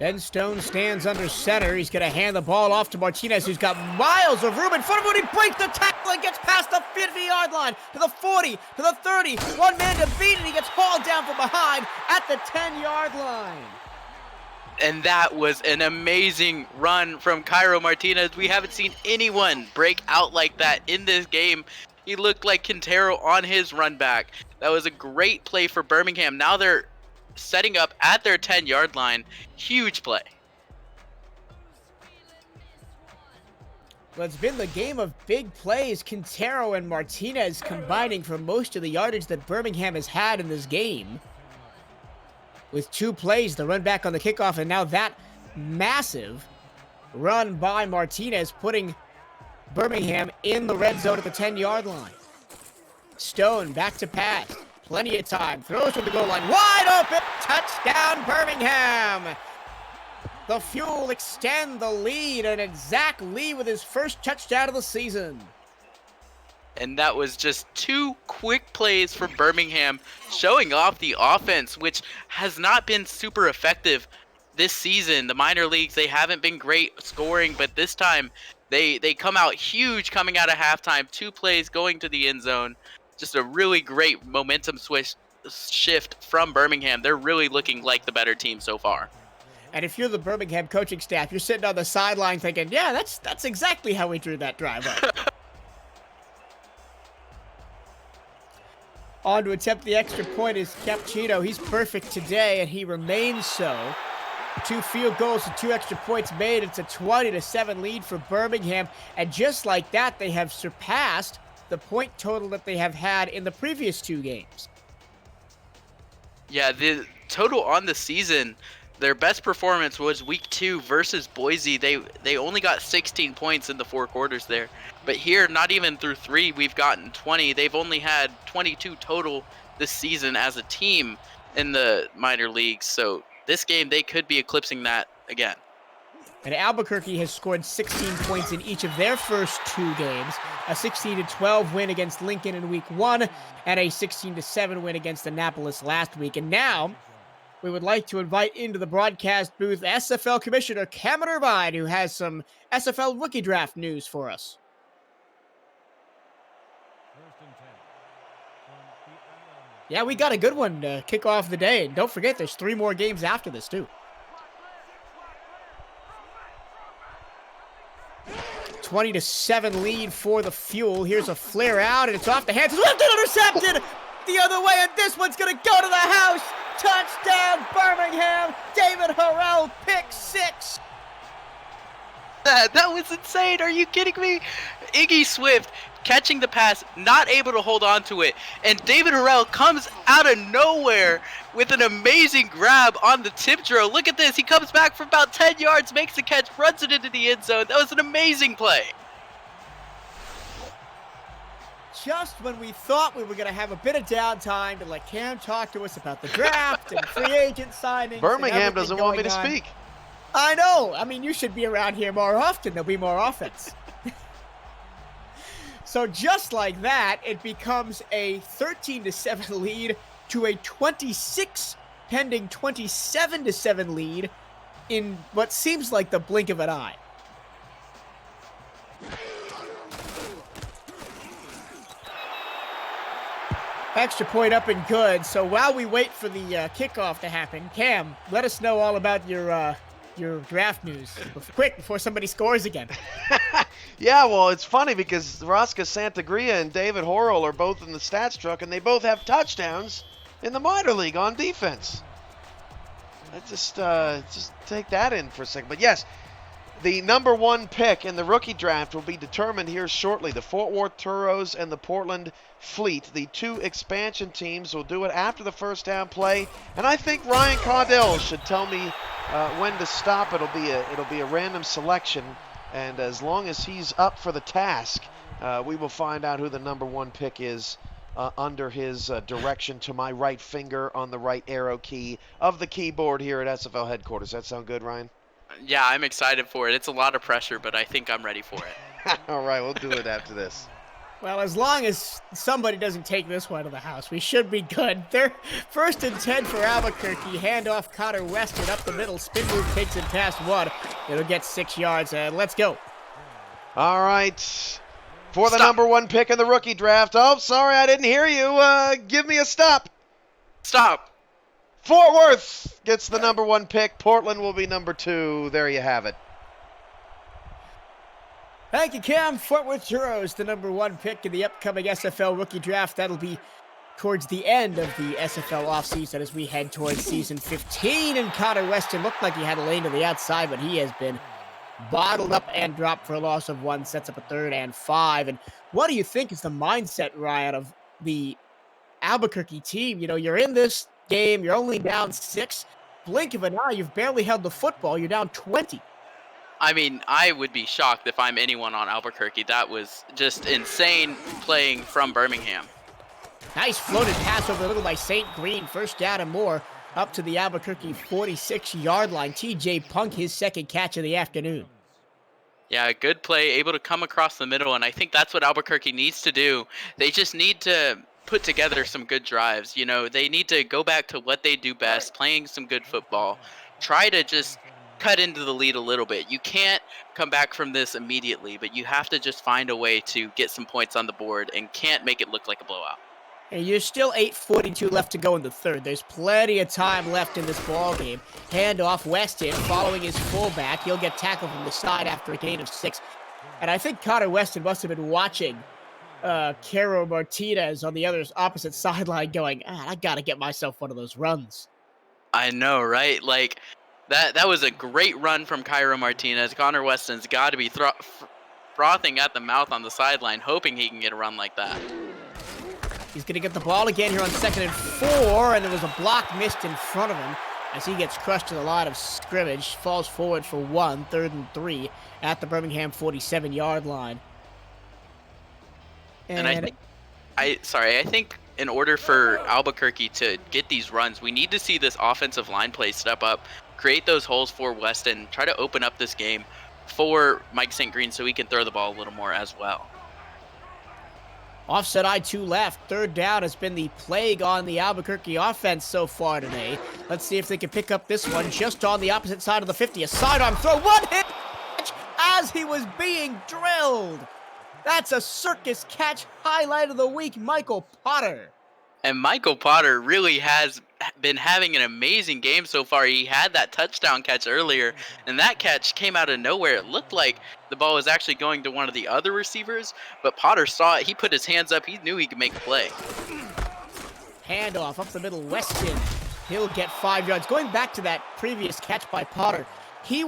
Ben Stone stands under center. He's going to hand the ball off to Martinez, who's got miles of room in front of him. He breaks the tackle and gets past the 50-yard line to the 40, to the 30. One man to beat, and he gets hauled down from behind at the 10-yard line. And that was an amazing run from Cairo Martinez. We haven't seen anyone break out like that in this game. He looked like Quintero on his run back. That was a great play for Birmingham. Now they're setting up at their 10-yard line. Huge play. Well, it's been the game of big plays. Quintero and Martinez combining for most of the yardage that Birmingham has had in this game. With 2 plays, the run back on the kickoff, and now that massive run by Martinez, putting Birmingham in the red zone at the 10-yard line. Stone back to pass. Plenty of time. Throws from the goal line. Wide open. Touchdown, Birmingham. The Fuel extend the lead, and it's Zach Lee with his first touchdown of the season. And that was just 2 quick plays for Birmingham, showing off the offense, which has not been super effective this season. The minor leagues, they haven't been great scoring, but this time they come out huge coming out of halftime. 2 plays going to the end zone. Just a really great momentum shift from Birmingham. They're really looking like the better team so far. And if you're the Birmingham coaching staff, you're sitting on the sideline thinking, yeah, that's exactly how we drew that drive up. On to attempt the extra point is Cappuccino. He's perfect today, and he remains so. 2 field goals and 2 extra points made. It's a 20-7 lead for Birmingham. And just like that, they have surpassed the point total that they have had in the previous 2 games. Yeah, the total on the season, their best performance was week 2 versus Boise. They only got 16 points in the 4 quarters there. But here, not even through 3, we've gotten 20. They've only had 22 total this season as a team in the minor leagues. So this game, they could be eclipsing that again. And Albuquerque has scored 16 points in each of their first 2 games. A 16-12 win against Lincoln in week 1, and a 16-7 win against Annapolis last week. And now, we would like to invite into the broadcast booth SFL Commissioner Cameron Irvine, who has some SFL rookie draft news for us. Yeah, we got a good one to kick off the day. And don't forget, there's 3 more games after this, too. 20-7 lead for the Fuel. Here's a flare out, and it's off the hands. Swift intercepted the other way, and this one's going to go to the house. Touchdown, Birmingham. David Harrell, pick 6. That was insane. Are you kidding me? Iggy Swift catching the pass, not able to hold on to it. And David Harrell comes out of nowhere with an amazing grab on the tip drill. Look at this. He comes back for about 10 yards, makes the catch, runs it into the end zone. That was an amazing play. Just when we thought we were going to have a bit of downtime to let Cam talk to us about the draft and free agent signings. Birmingham doesn't want me to speak. I know. I mean, you should be around here more often. There'll be more offense. So just like that, it becomes a 13-7 lead to a 26 pending 27-7 lead in what seems like the blink of an eye. Extra point up and good. So while we wait for the kickoff to happen, Cam, let us know all about your draft news. Quick, before somebody scores again. Yeah, well, it's funny because Rosca Santagria and David Horrell are both in the stats truck, and they both have touchdowns in the minor league on defense. Let's just take that in for a second. But yes, the number 1 pick in the rookie draft will be determined here shortly. The Fort Worth Turos and the Portland Fleet, the 2 expansion teams, will do it after the first down play. And I think Ryan Caudell should tell me when to stop. It'll be a random selection, and as long as he's up for the task, we will find out who the number 1 pick is under his direction to my right finger on the right arrow key of the keyboard here at SFL headquarters. That sound good, Ryan? Yeah, I'm excited for it. It's a lot of pressure, but I think I'm ready for it. All right, we'll do it after this. Well, as long as somebody doesn't take this one to the house, we should be good. They're 1st and 10 for Albuquerque. Handoff Connor Weston up the middle. Spin move takes it past 1. It'll get 6 yards. Let's go. All right. For the number 1 pick in the rookie draft. Oh, sorry, I didn't hear you. Give me a stop. Stop. Fort Worth gets the number 1 pick. Portland will be number 2. There you have it. Thank you, Cam. Fort Worth Turos, the number 1 pick in the upcoming SFL rookie draft. That'll be towards the end of the SFL offseason as we head towards season 15. And Connor Weston looked like he had a lane to the outside, but he has been bottled up and dropped for a loss of 1. Sets up a 3rd and 5. And what do you think is the mindset, Ryan, of the Albuquerque team? You know, you're in this game, you're only down 6. Blink of an eye, you've barely held the football. You're down 20. I mean, I would be shocked if I'm anyone on Albuquerque. That was just insane playing from Birmingham. Nice floated pass over the middle by St. Green. 1st down and more up to the Albuquerque 46-yard line. TJ Punk, his 2nd catch of the afternoon. Yeah, good play, able to come across the middle, and I think that's what Albuquerque needs to do. They just need to put together some good drives. You know, they need to go back to what they do best, playing some good football. Try to just cut into the lead a little bit. You can't come back from this immediately, but you have to just find a way to get some points on the board and can't make it look like a blowout. And you're still 8:42 left to go in the 3rd. There's plenty of time left in this ball game. Handoff Weston following his fullback. He'll get tackled from the side after a gain of 6. And I think Connor Weston must have been watching Caro Martinez on the other opposite sideline going, I got to get myself one of those runs. I know, right? Like, that was a great run from Cairo Martinez. Connor Weston's got to be frothing at the mouth on the sideline, hoping he can get a run like that. He's going to get the ball again here on 2nd and 4, and there was a block missed in front of him as he gets crushed to the line of scrimmage. Falls forward for 1, 3rd and 3 at the Birmingham 47-yard line. And I think in order for Albuquerque to get these runs, we need to see this offensive line play step up, create those holes for Weston, try to open up this game for Mike St. Green so he can throw the ball a little more as well. Offset I-2 left. 3rd down has been the plague on the Albuquerque offense so far today. Let's see if they can pick up this one just on the opposite side of the 50. A sidearm throw. 1 hit as he was being drilled. That's a circus catch highlight of the week, Michael Potter. And Michael Potter really has been having an amazing game so far. He had that touchdown catch earlier, and that catch came out of nowhere. It looked like the ball was actually going to one of the other receivers, but Potter saw it. He put his hands up. He knew he could make a play. Handoff up the middle, Weston. He'll get 5 yards. Going back to that previous catch by Potter, he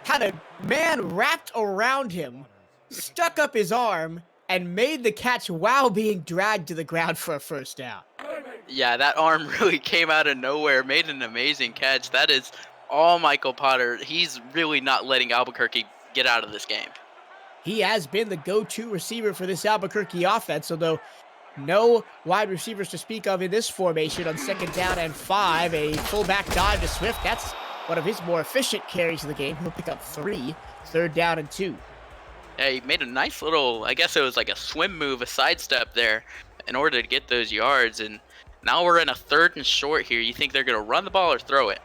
had a man wrapped around him, stuck up his arm, and made the catch while being dragged to the ground for a 1st down. Yeah, that arm really came out of nowhere, made an amazing catch. That is all Michael Potter. He's really not letting Albuquerque get out of this game. He has been the go-to receiver for this Albuquerque offense, although no wide receivers to speak of in this formation on 2nd down and 5. A fullback dive to Swift. That's one of his more efficient carries of the game. He'll pick up 3. 3rd down and 2. Yeah, he made a nice little, I guess it was like a swim move, a sidestep there in order to get those yards. And now we're in a 3rd and short here. You think they're going to run the ball or throw it?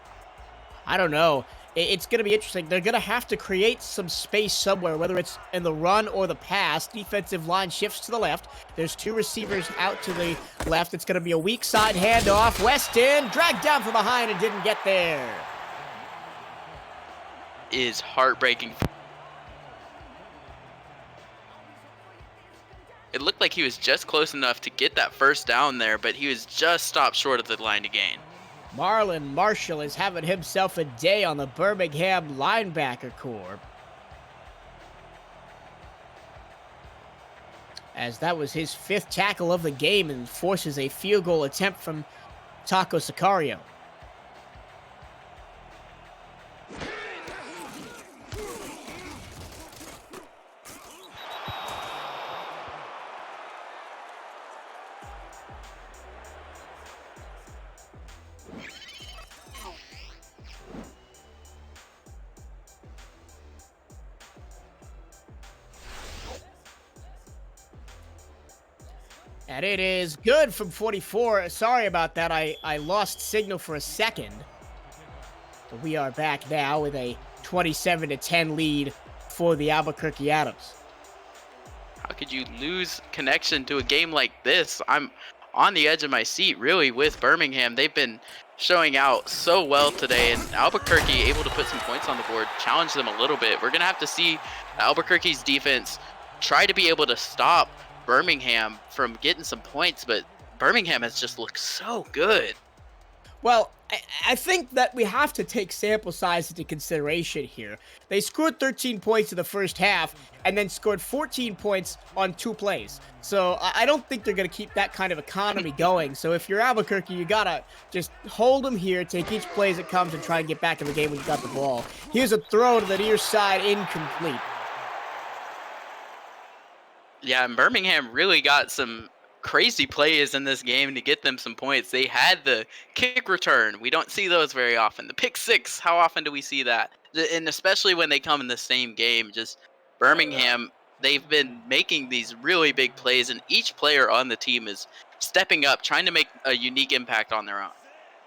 I don't know. it's going to be interesting. They're going to have to create some space somewhere, whether it's in the run or the pass. Defensive line shifts to the left. There's 2 receivers out to the left. It's going to be a weak side handoff. Weston dragged down from behind and didn't get there. Is heartbreaking. It looked like he was just close enough to get that first down there, but he was just stopped short of the line to gain. Marlon Marshall is having himself a day on the Birmingham linebacker corps, as that was his 5th tackle of the game and forces a field goal attempt from Taco Sicario. And it is good from 44. Sorry about that. I lost signal for a second. But we are back now with a 27-10 lead for the Albuquerque Atoms. How could you lose connection to a game like this? I'm on the edge of my seat, really, with Birmingham. They've been showing out so well today, and Albuquerque able to put some points on the board, challenge them a little bit. We're going to have to see Albuquerque's defense try to be able to stop Birmingham from getting some points, but Birmingham has just looked so good. Well, I think that we have to take sample size into consideration here. They scored 13 points in the first half and then scored 14 points on 2 plays. So I don't think they're going to keep that kind of economy going. So if you're Albuquerque, you got to just hold them here, take each play as it comes, and try and get back in the game when you got the ball. Here's a throw to the near side, incomplete. Yeah, and Birmingham really got some crazy plays in this game to get them some points. They had the kick return. We don't see those very often. The pick 6, how often do we see that? And especially when they come in the same game. Just Birmingham, they've been making these really big plays, and each player on the team is stepping up, trying to make a unique impact on their own.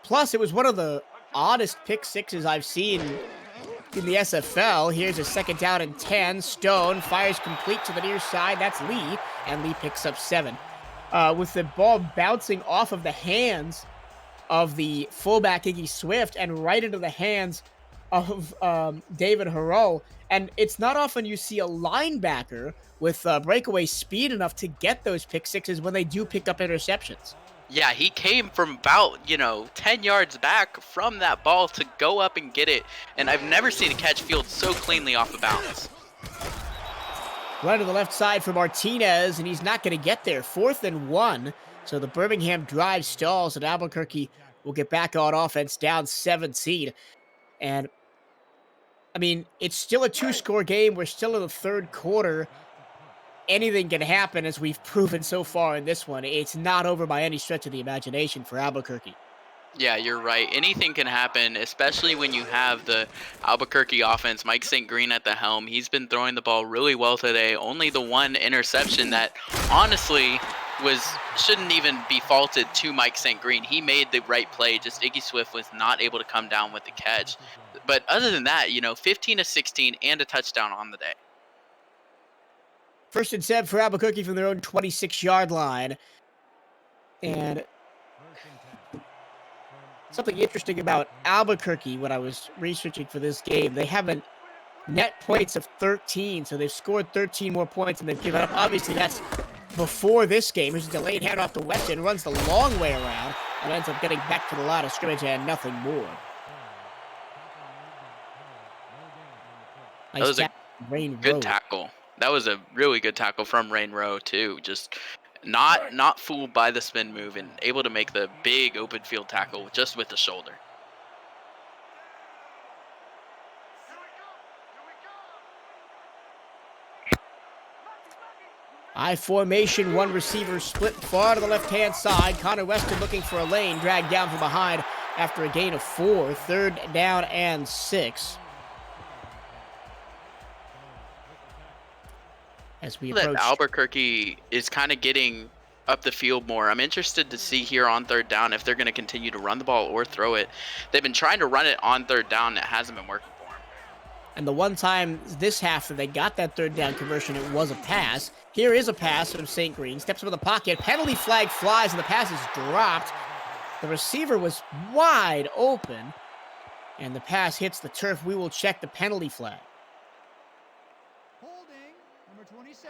Plus, it was one of the oddest pick 6s I've seen in the SFL. Here's a 2nd down and 10. Stone fires complete to the near side. That's Lee, and Lee picks up 7. With the ball bouncing off of the hands of the fullback Iggy Swift and right into the hands of David Haro. And it's not often you see a linebacker with breakaway speed enough to get those pick 6s when they do pick up interceptions. Yeah, he came from about, 10 yards back from that ball to go up and get it. And I've never seen a catch field so cleanly off of bounds. Run to the left side for Martinez, and he's not going to get there. 4th and 1. So the Birmingham drive stalls, and Albuquerque will get back on offense, down 17. And, I mean, it's still a 2-score game. We're still in the 3rd quarter. Anything can happen, as we've proven so far in this one. It's not over by any stretch of the imagination for Albuquerque. Yeah, you're right. Anything can happen, especially when you have the Albuquerque offense. Mike St. Green at the helm. He's been throwing the ball really well today. Only the one interception that honestly shouldn't even be faulted to Mike St. Green. He made the right play. Just Iggy Swift was not able to come down with the catch. But other than that, 15 to 16 and a touchdown on the day. 1st and 7 for Albuquerque from their own 26-yard line. And something interesting about Albuquerque when I was researching for this game, they have a net points of 13, so they've scored 13 more points and they've given up. Obviously, that's before this game. There's a delayed handoff to Weston, runs the long way around, and ends up getting back to the line of scrimmage and nothing more. That was a good tackle. That was a really good tackle from Rain Rowe, too. Just not fooled by the spin move and able to make the big open field tackle just with the shoulder. I formation, 1 receiver split far to the left-hand side. Connor Weston looking for a lane, dragged down from behind after a gain of 4. 3rd down and 6. As we approach, Albuquerque is kind of getting up the field more. I'm interested to see here on 3rd down if they're going to continue to run the ball or throw it. They've been trying to run it on 3rd down. It hasn't been working for And the one time this half that they got that third down conversion, it was a pass. Here is a pass from St. Green. Steps into the pocket. Penalty flag flies, and the pass is dropped. The receiver was wide open, and the pass hits the turf. We will check the penalty flag. Holding, number 27.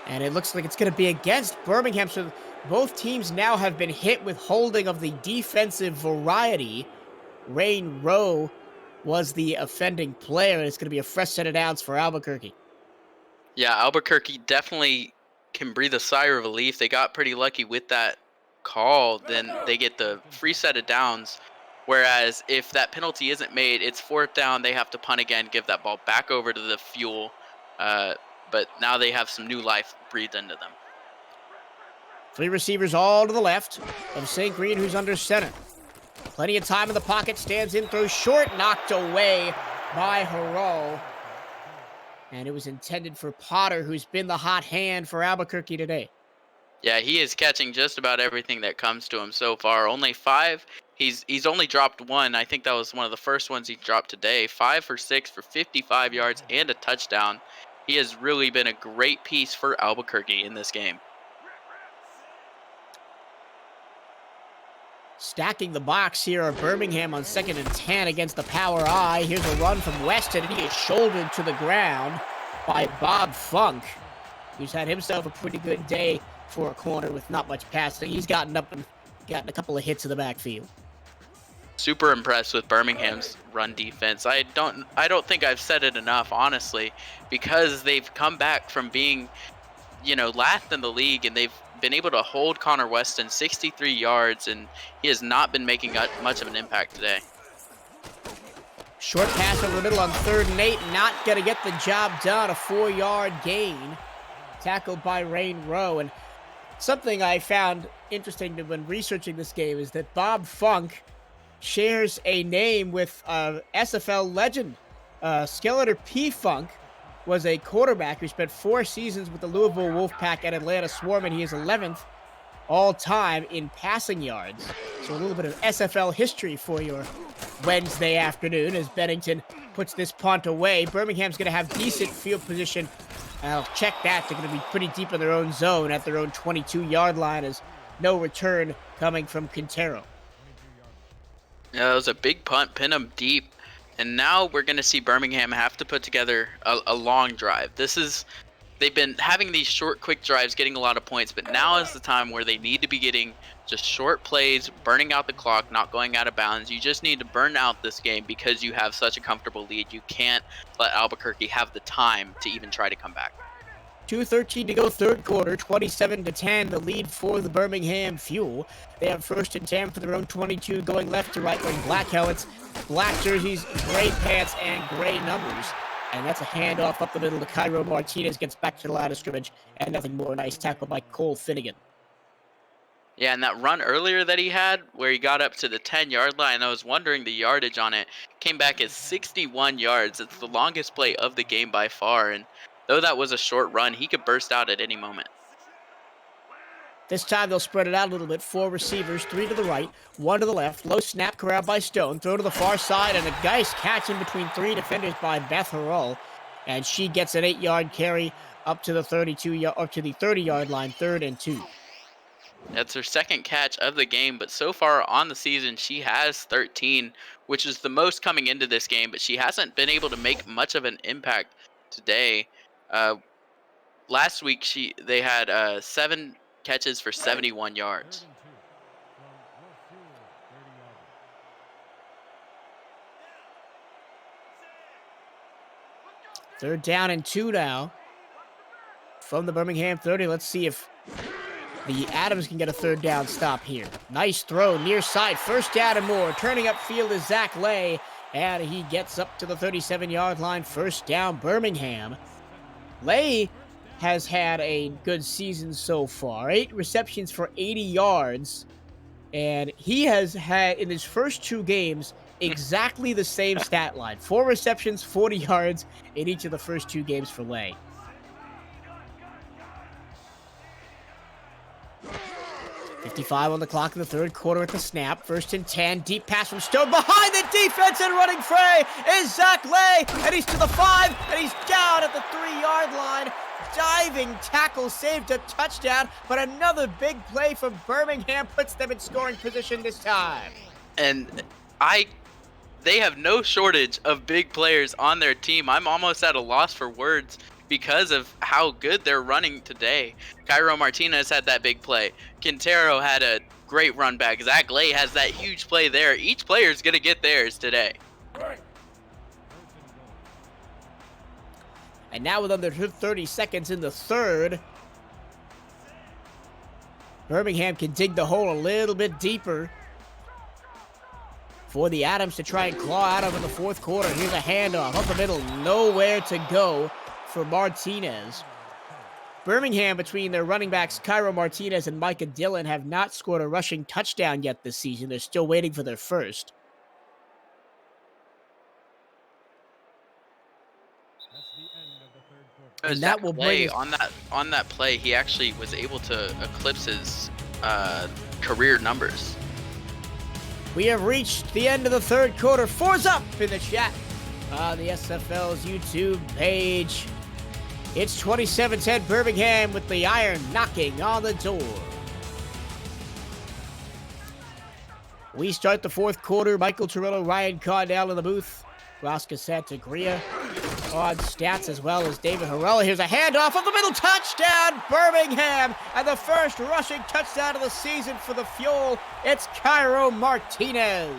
And it looks like it's going to be against Birmingham. So both teams now have been hit with holding of the defensive variety. Rain Rowe was the offending player, and it's going to be a fresh set of downs for Albuquerque. Yeah, Albuquerque definitely can breathe a sigh of relief. They got pretty lucky with that call. Then they get the free set of downs. Whereas if that penalty isn't made, it's fourth down. They have to punt again, give that ball back over to the Fuel. But now they have some new life breathed into them. 3 receivers all to the left of St. Green, who's under center. Plenty of time in the pocket, stands in, throws short, knocked away by Harrell. And it was intended for Potter, who's been the hot hand for Albuquerque today. Yeah, he is catching just about everything that comes to him so far. Only 5. He's only dropped 1. I think that was one of the first ones he dropped today. 5 for 6 for 55 yards and a touchdown. He has really been a great piece for Albuquerque in this game. Stacking the box here are Birmingham on 2nd and 10 against the power I. Here's a run from Weston, and he is shouldered to the ground by Bob Funk, who's had himself a pretty good day for a corner with not much passing. He's gotten up and gotten a couple of hits in the backfield. Super impressed with Birmingham's run defense. I don't think I've said it enough, honestly, because they've come back from being, last in the league, and they've been able to hold Connor Weston 63 yards, and he has not been making much of an impact today. Short pass over the middle on 3rd and 8, not going to get the job done. A 4-yard gain, tackled by Rain Rowe. And something I found interesting when researching this game is that Bob Funk shares a name with SFL legend. Skeletor P. Funk was a quarterback who spent 4 seasons with the Louisville Wolfpack and Atlanta Swarm, and he is 11th all-time in passing yards. So a little bit of SFL history for your Wednesday afternoon as Bennington puts this punt away. Birmingham's going to have decent field position. I'll check that. They're going to be pretty deep in their own zone at their own 22-yard line as no return coming from Quintero. Yeah, that was a big punt, pin them deep. And now we're going to see Birmingham have to put together a long drive. They've been having these short, quick drives, getting a lot of points, but now is the time where they need to be getting just short plays, burning out the clock, not going out of bounds. You just need to burn out this game because you have such a comfortable lead. You can't let Albuquerque have the time to even try to come back. 2:13 to go, third quarter, 27-10, the lead for the Birmingham Fuel. They have 1st and 10 for their own 22, going left to right, wearing black helmets, black jerseys, gray pants, and gray numbers. And that's a handoff up the middle to Cairo Martinez, gets back to the line of scrimmage, and nothing more. Nice tackle by Cole Finnegan. Yeah, and that run earlier that he had, where he got up to the 10-yard line, I was wondering the yardage on it, came back as 61 yards. It's the longest play of the game by far, and though that was a short run, he could burst out at any moment. This time they'll spread it out a little bit. 4 receivers, 3 to the right, 1 to the left. Low snap, corralled by Stone. Throw to the far side, and a nice catch in between 3 defenders by Beth Harrell. And she gets an 8-yard carry up to the 30-yard line, 3rd and 2. That's her second catch of the game, but so far on the season, she has 13, which is the most coming into this game, but she hasn't been able to make much of an impact today. Last week, they had 7 catches for 71 yards. 3rd down and 2 now from the Birmingham 30. Let's see if the Adams can get a 3rd down stop here. Nice throw, near side, 1st down and more. Turning upfield is Zach Lay, and he gets up to the 37-yard line. 1st down, Birmingham. Lay has had a good season so far. 8 receptions for 80 yards. And he has had, in his first 2 games, exactly the same stat line. 4 receptions, 40 yards in each of the first 2 games for Lay. 55 on the clock in the third quarter at the snap. 1st and 10. Deep pass from Stone. Behind the defense and running free is Zach Lay. And he's to the 5. And he's down at the 3-yard line. Diving tackle saved a touchdown. But another big play from Birmingham puts them in scoring position this time. And they have no shortage of big players on their team. I'm almost at a loss for words because of how good they're running today. Cairo Martinez had that big play. Quintero had a great run back. Zach Lay has that huge play there. Each player is going to get theirs today. And now with under 30 seconds in the third, Birmingham can dig the hole a little bit deeper for the Adams to try and claw out of in the fourth quarter. Here's a handoff up the middle, nowhere to go for Martinez. Birmingham, between their running backs Cairo Martinez and Micah Dillon, have not scored a rushing touchdown yet this season. They're still waiting for their first. And that will bring on that play. He actually was able to eclipse his career numbers. We have reached the end of the third quarter. 4's up in the chat on the SFL's YouTube page. It's 27-10 Birmingham with the iron knocking on the door. We start the fourth quarter. Michael Torello, Ryan Cardell in the booth. Rosca Santagria on stats, as well as David Horella. Here's a handoff of the middle, touchdown Birmingham, and the first rushing touchdown of the season for the Fuel. It's Cairo Martinez.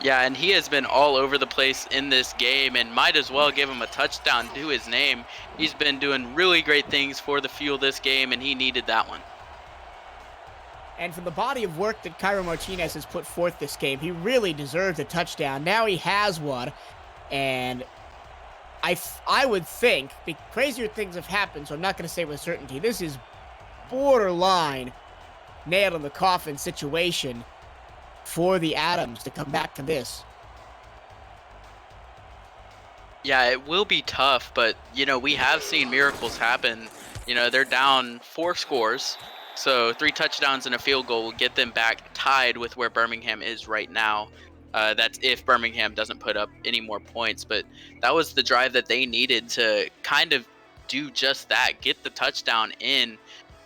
Yeah, and he has been all over the place in this game, and might as well give him a touchdown to his name. He's been doing really great things for the Fuel this game, and he needed that one. And from the body of work that Cairo Martinez has put forth this game, he really deserved a touchdown. Now he has one, and I would think, crazier things have happened, so I'm not going to say with certainty, this is borderline nailed in the coffin situation for the Adams to come back to this. Yeah, it will be tough, but, you know, we have seen miracles happen. You know, they're down 4 scores, so 3 touchdowns and a field goal will get them back tied with where Birmingham is right now. That's if Birmingham doesn't put up any more points, but that was the drive that they needed to kind of do just that, get the touchdown in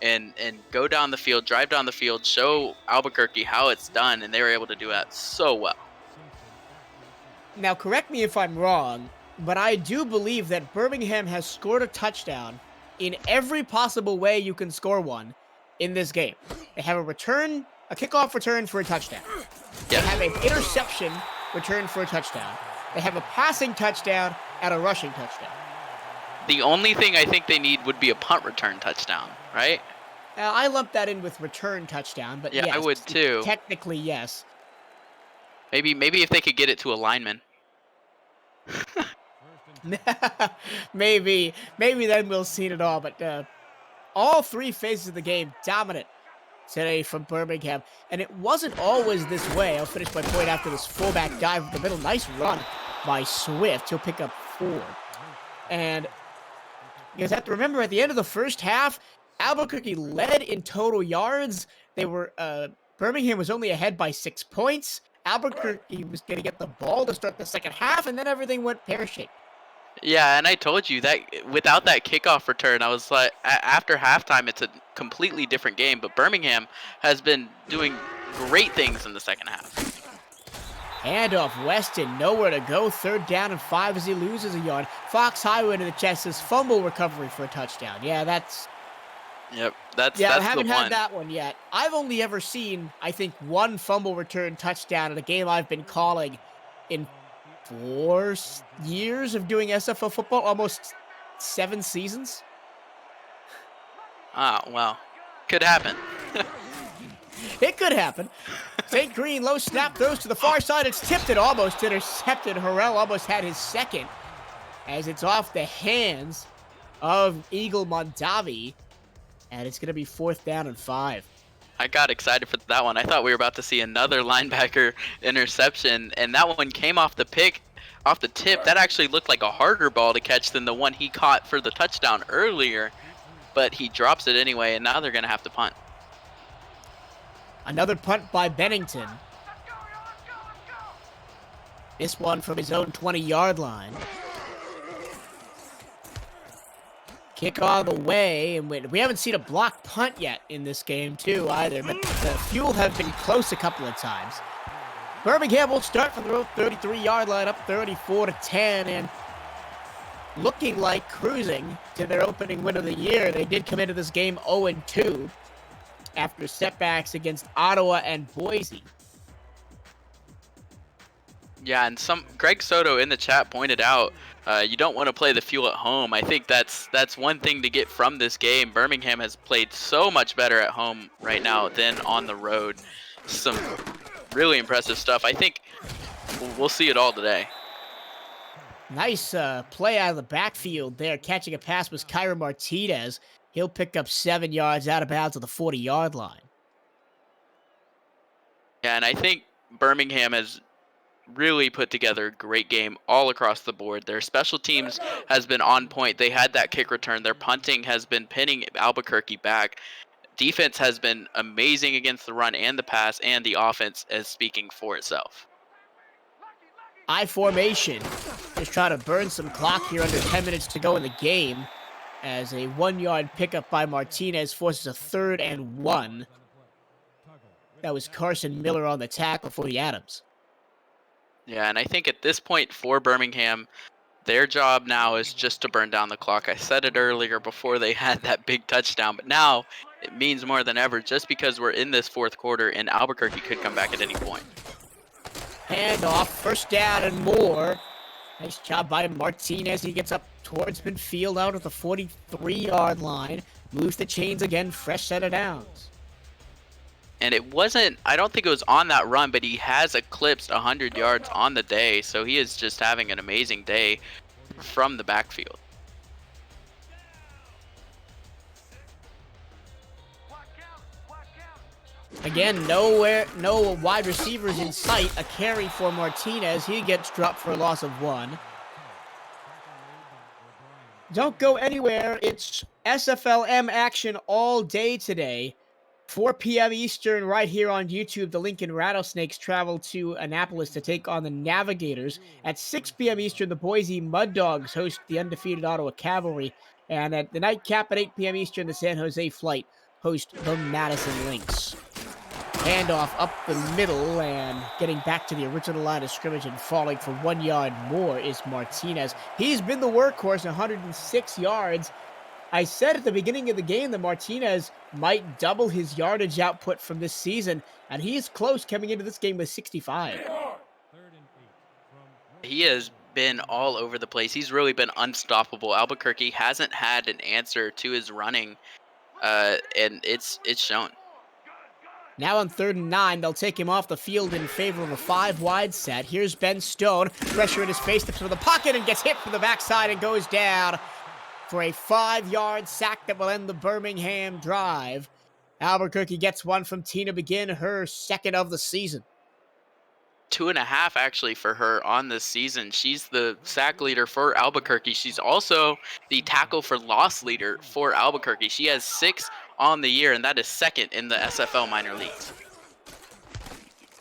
and go down the field, drive down the field, show Albuquerque how it's done, and they were able to do that so well. Now, correct me if I'm wrong, but I do believe that Birmingham has scored a touchdown in every possible way you can score one in this game. They have a kickoff return for a touchdown. They have an interception return for a touchdown. They have a passing touchdown and a rushing touchdown. The only thing I think they need would be a punt return touchdown, right? I lump that in with return touchdown, but yeah, yes, I would too. Technically, yes. Maybe if they could get it to a lineman. maybe then we'll see it all. But all 3 phases of the game dominant today from Birmingham, and it wasn't always this way. I'll finish my point after this fullback dive in the middle. Nice run by Swift. He'll pick up 4. And you guys have to remember, at the end of the first half, Albuquerque led in total yards. Birmingham was only ahead by 6 points. Albuquerque was going to get the ball to start the second half, and then everything went pear-shaped. Yeah, and I told you that without that kickoff return, I was like, after halftime, it's a completely different game. But Birmingham has been doing great things in the second half. Handoff, Weston, nowhere to go. 3rd down and 5 as he loses a yard. Fox Highway to the chest, his fumble recovery for a touchdown. Yeah, that's... Yep, that's I haven't had that one yet. I've only ever seen, I think, 1 fumble return touchdown in a game I've been calling in 4 years of doing SFL football, almost 7 seasons. Ah, well, could happen. It could happen. St. Green, low snap, throws to the far side. It's tipped and almost intercepted. Harrell almost had his second as it's off the hands of Eagle Mondavi. And it's going to be 4th down and 5. I got excited for that one. I thought we were about to see another linebacker interception, and that one came off the tip. That actually looked like a harder ball to catch than the one he caught for the touchdown earlier, but he drops it anyway, and now they're going to have to punt. Another punt by Bennington. This one from his own 20-yard line. Kick all the way, and we haven't seen a blocked punt yet in this game, too, either, but the Fuel have been close a couple of times. Birmingham will start from their own 33-yard line, up 34-10, and looking like cruising to their opening win of the year. They did come into this game 0-2 after setbacks against Ottawa and Boise. Yeah, and Greg Soto in the chat pointed out you don't want to play the Fuel at home. I think that's one thing to get from this game. Birmingham has played so much better at home right now than on the road. Some really impressive stuff. I think we'll see it all today. Nice play out of the backfield there. Catching a pass was Kyra Martinez. He'll pick up 7 yards out of bounds at the 40-yard line. Yeah, and I think Birmingham has really put together a great game all across the board. Their special teams has been on point. They had that kick return. Their punting has been pinning Albuquerque back. Defense has been amazing against the run and the pass, and the offense is speaking for itself. I formation. Just trying to burn some clock here, under 10 minutes to go in the game, as a 1-yard pickup by Martinez forces a 3rd and 1. That was Carson Miller on the tackle for the Adams. Yeah, and I think at this point for Birmingham, their job now is just to burn down the clock. I said it earlier before they had that big touchdown, but now it means more than ever just because we're in this 4th quarter and Albuquerque could come back at any point. Handoff, 1st down and more. Nice job by Martinez. He gets up towards midfield out at the 43-yard line. Moves the chains again, fresh set of downs. And it wasn't, I don't think it was on that run, but he has eclipsed 100 yards on the day. So he is just having an amazing day from the backfield. Again, no wide receivers in sight. A carry for Martinez. He gets dropped for a loss of 1. Don't go anywhere. It's SFLm action all day today. 4 p.m. Eastern right here on YouTube. The Lincoln Rattlesnakes travel to Annapolis to take on the Navigators. At 6 p.m. Eastern, the Boise Mud Dogs host the undefeated Ottawa Cavalry. And at the nightcap at 8 p.m. Eastern, the San Jose Flight host the Madison Lynx. Handoff up the middle, and getting back to the original line of scrimmage and falling for 1 yard more is Martinez. He's been the workhorse, 106 yards. I said at the beginning of the game that Martinez might double his yardage output from this season, and he is close coming into this game with 65. He has been all over the place. He's really been unstoppable. Albuquerque hasn't had an answer to his running, and it's shown. Now on 3rd and 9, they'll take him off the field in favor of a 5-wide set. Here's Ben Stone. Pressure in his face, steps into the pocket and gets hit from the backside and goes down for a 5-yard sack that will end the Birmingham drive. Albuquerque gets one from Tina Begin, her 2nd of the season. 2.5 actually for her on this season. She's the sack leader for Albuquerque. She's also the tackle for loss leader for Albuquerque. She has 6 on the year, and that is 2nd in the SFL minor leagues.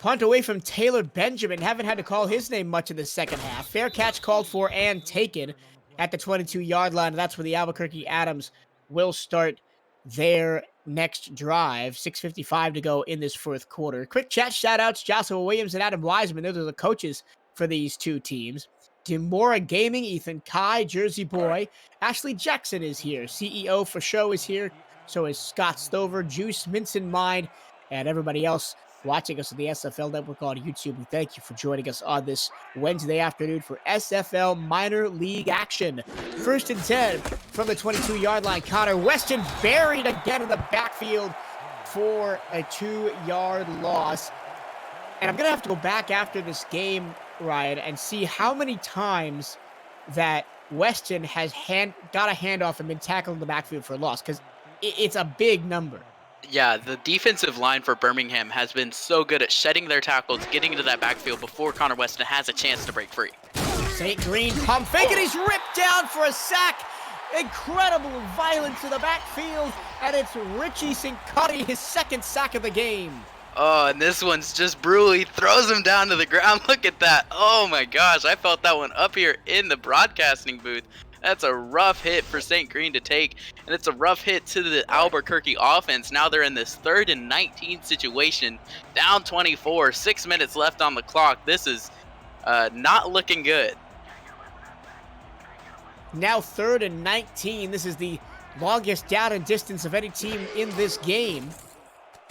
Punt away from Taylor Benjamin. Haven't had to call his name much in the second half. Fair catch called for and taken at the 22-yard line. That's where the Albuquerque Adams will start their next drive. 6:55 to go in this 4th quarter. Quick chat shout-outs. Joshua Williams and Adam Wiseman. Those are the coaches for these two teams. Demora Gaming, Ethan Kai, Jersey Boy. Ashley Jackson is here. CEO for show is here. So is Scott Stover, Juice, Minson Mind, and everybody else watching us on the SFL Network on YouTube. We thank you for joining us on this Wednesday afternoon for SFL Minor League action. 1st and 10 from the 22-yard line. Connor Weston buried again in the backfield for a 2-yard loss. And I'm going to have to go back after this game, Ryan, and see how many times that Weston has got a handoff and been tackled in the backfield for a loss, because it's a big number. Yeah, the defensive line for Birmingham has been so good at shedding their tackles, getting into that backfield before Connor Weston has a chance to break free. St. Green pump fake, and he's ripped down for a sack. Incredible violence in the backfield, and it's Richie Cincotti, his 2nd sack of the game. Oh, and this one's just brutal. He throws him down to the ground. Look at that. Oh my gosh, I felt that one up here in the broadcasting booth. That's a rough hit for St. Green to take, and it's a rough hit to the Albuquerque offense. Now they're in this 3rd and 19 situation, down 24, 6 minutes left on the clock. This is not looking good. Now 3rd and 19. This is the longest down and distance of any team in this game.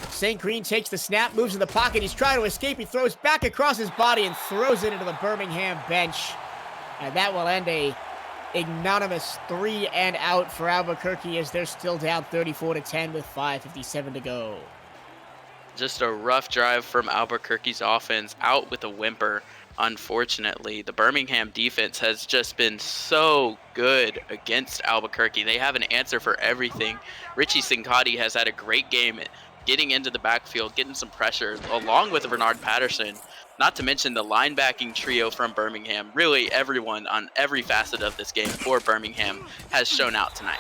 St. Green takes the snap, moves in the pocket. He's trying to escape. He throws back across his body and throws it into the Birmingham bench. And that will end a ignominious 3 and out for Albuquerque as they're still down 34-10 with 5:57 to go. Just a rough drive from Albuquerque's offense, out with a whimper. Unfortunately, the Birmingham defense has just been so good against Albuquerque. They have an answer for everything. Richie Sincotti has had a great game getting into the backfield, getting some pressure, along with Bernard Patterson. Not to mention the linebacking trio from Birmingham. Really, everyone on every facet of this game for Birmingham has shown out tonight.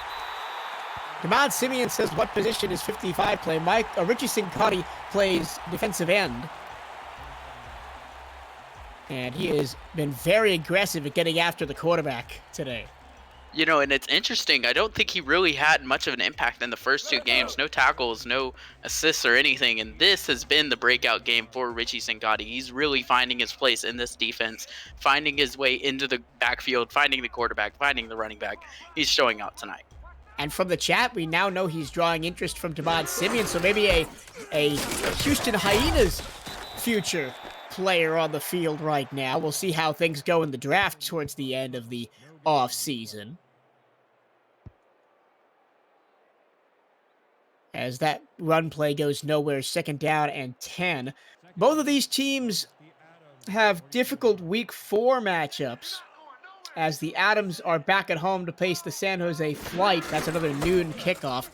Damon Simeon says, what position is 55 play? Richie Sincotti plays defensive end. And he has been very aggressive at getting after the quarterback today. You know, and it's interesting. I don't think he really had much of an impact in the first 2 games. No tackles, no assists or anything. And this has been the breakout game for Richie Sincotti. He's really finding his place in this defense, finding his way into the backfield, finding the quarterback, finding the running back. He's showing out tonight. And from the chat, we now know he's drawing interest from Damon Simeon. So maybe a Houston Hyenas future player on the field right now. We'll see how things go in the draft towards the end of the offseason. As that run play goes nowhere, 2nd down and 10. Both of these teams have difficult week 4 matchups, as the Adams are back at home to face the San Jose Flight. That's another noon kickoff,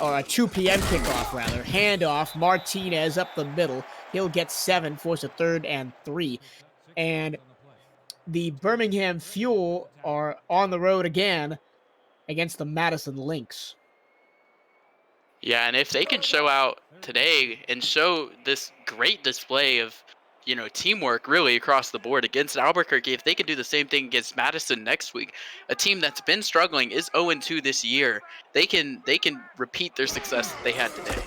or a 2 p.m. kickoff, rather. Handoff, Martinez up the middle. He'll get 7, force a 3rd and 3. And the Birmingham Fuel are on the road again against the Madison Lynx. Yeah, and if they can show out today and show this great display of, you know, teamwork really across the board against Albuquerque, if they can do the same thing against Madison next week, a team that's been struggling, is 0-2 this year, they can repeat their success that they had today.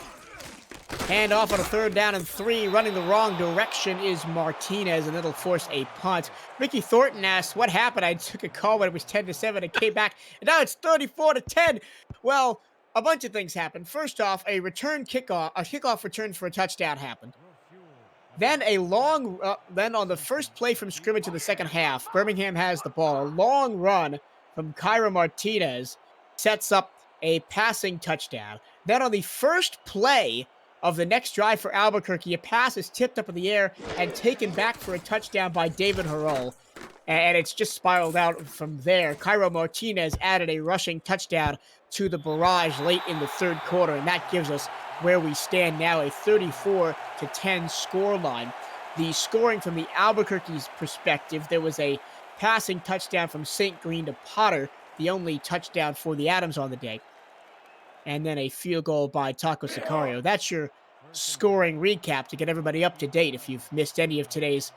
Hand off on a 3rd down and 3. Running the wrong direction is Martinez, and it'll force a punt. Ricky Thornton asks, what happened? I took a call when it was 10-7 and came back, and now it's 34-10. Well, a bunch of things happened. First off, a kickoff return for a touchdown happened. Then then on the first play from scrimmage in the second half, Birmingham has the ball. A long run from Kyra Martinez sets up a passing touchdown. Then on the first play of the next drive for Albuquerque, a pass is tipped up in the air and taken back for a touchdown by David Harrell. And it's just spiraled out from there. Kyra Martinez added a rushing touchdown to the barrage late in the 3rd quarter, and that gives us where we stand now, a 34-10 scoreline. The scoring from the Albuquerque's perspective, there was a passing touchdown from St. Green to Potter, the only touchdown for the Adams on the day, and then a field goal by Taco Sicario. That's your scoring recap to get everybody up to date if you've missed any of today's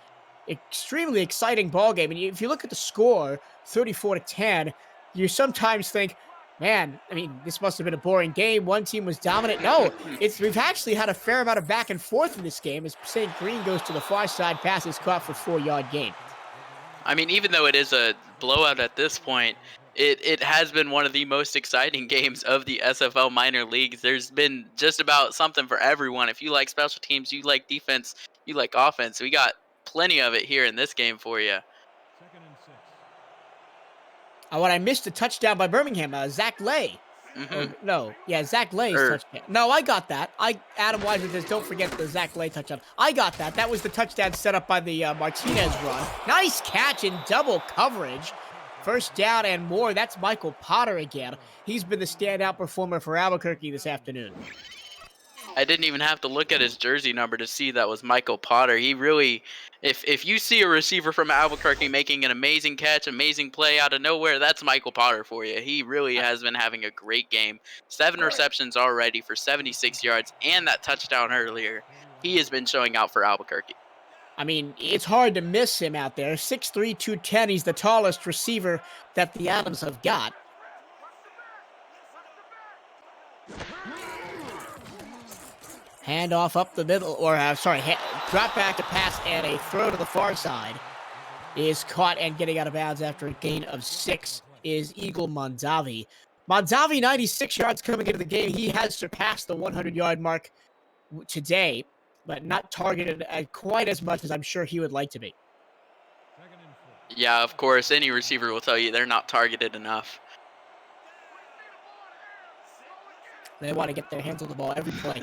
extremely exciting ball game. And if you look at the score, 34-10, you sometimes think, man, I mean, this must have been a boring game. One team was dominant. No, we've actually had a fair amount of back and forth in this game as St. Green goes to the far side, pass is caught for 4-yard gain. I mean, even though it is a blowout at this point, it has been one of the most exciting games of the SFL minor leagues. There's been just about something for everyone. If you like special teams, you like defense, you like offense, we got plenty of it here in this game for you. When I missed a touchdown by Birmingham, Zach Lay. Zach Lay's touchdown. No, I got that. Adam Wiseman says, don't forget the Zach Lay touchdown. I got that. That was the touchdown set up by the Martinez run. Nice catch in double coverage. 1st down and more. That's Michael Potter again. He's been the standout performer for Albuquerque this afternoon. I didn't even have to look at his jersey number to see that was Michael Potter. He really, if you see a receiver from Albuquerque making an amazing catch, amazing play out of nowhere, that's Michael Potter for you. He really has been having a great game. 7 receptions already for 76 yards and that touchdown earlier. He has been showing out for Albuquerque. I mean, it's hard to miss him out there. 6'3", 210. He's the tallest receiver that the Adams have got. Handoff up the middle, or drop back to pass and a throw to the far side is caught and getting out of bounds after a gain of 6 is Eagle Mondavi. Mondavi, 96 yards coming into the game. He has surpassed the 100-yard mark today, but not targeted quite as much as I'm sure he would like to be. Yeah, of course, any receiver will tell you they're not targeted enough. They want to get their hands on the ball every play.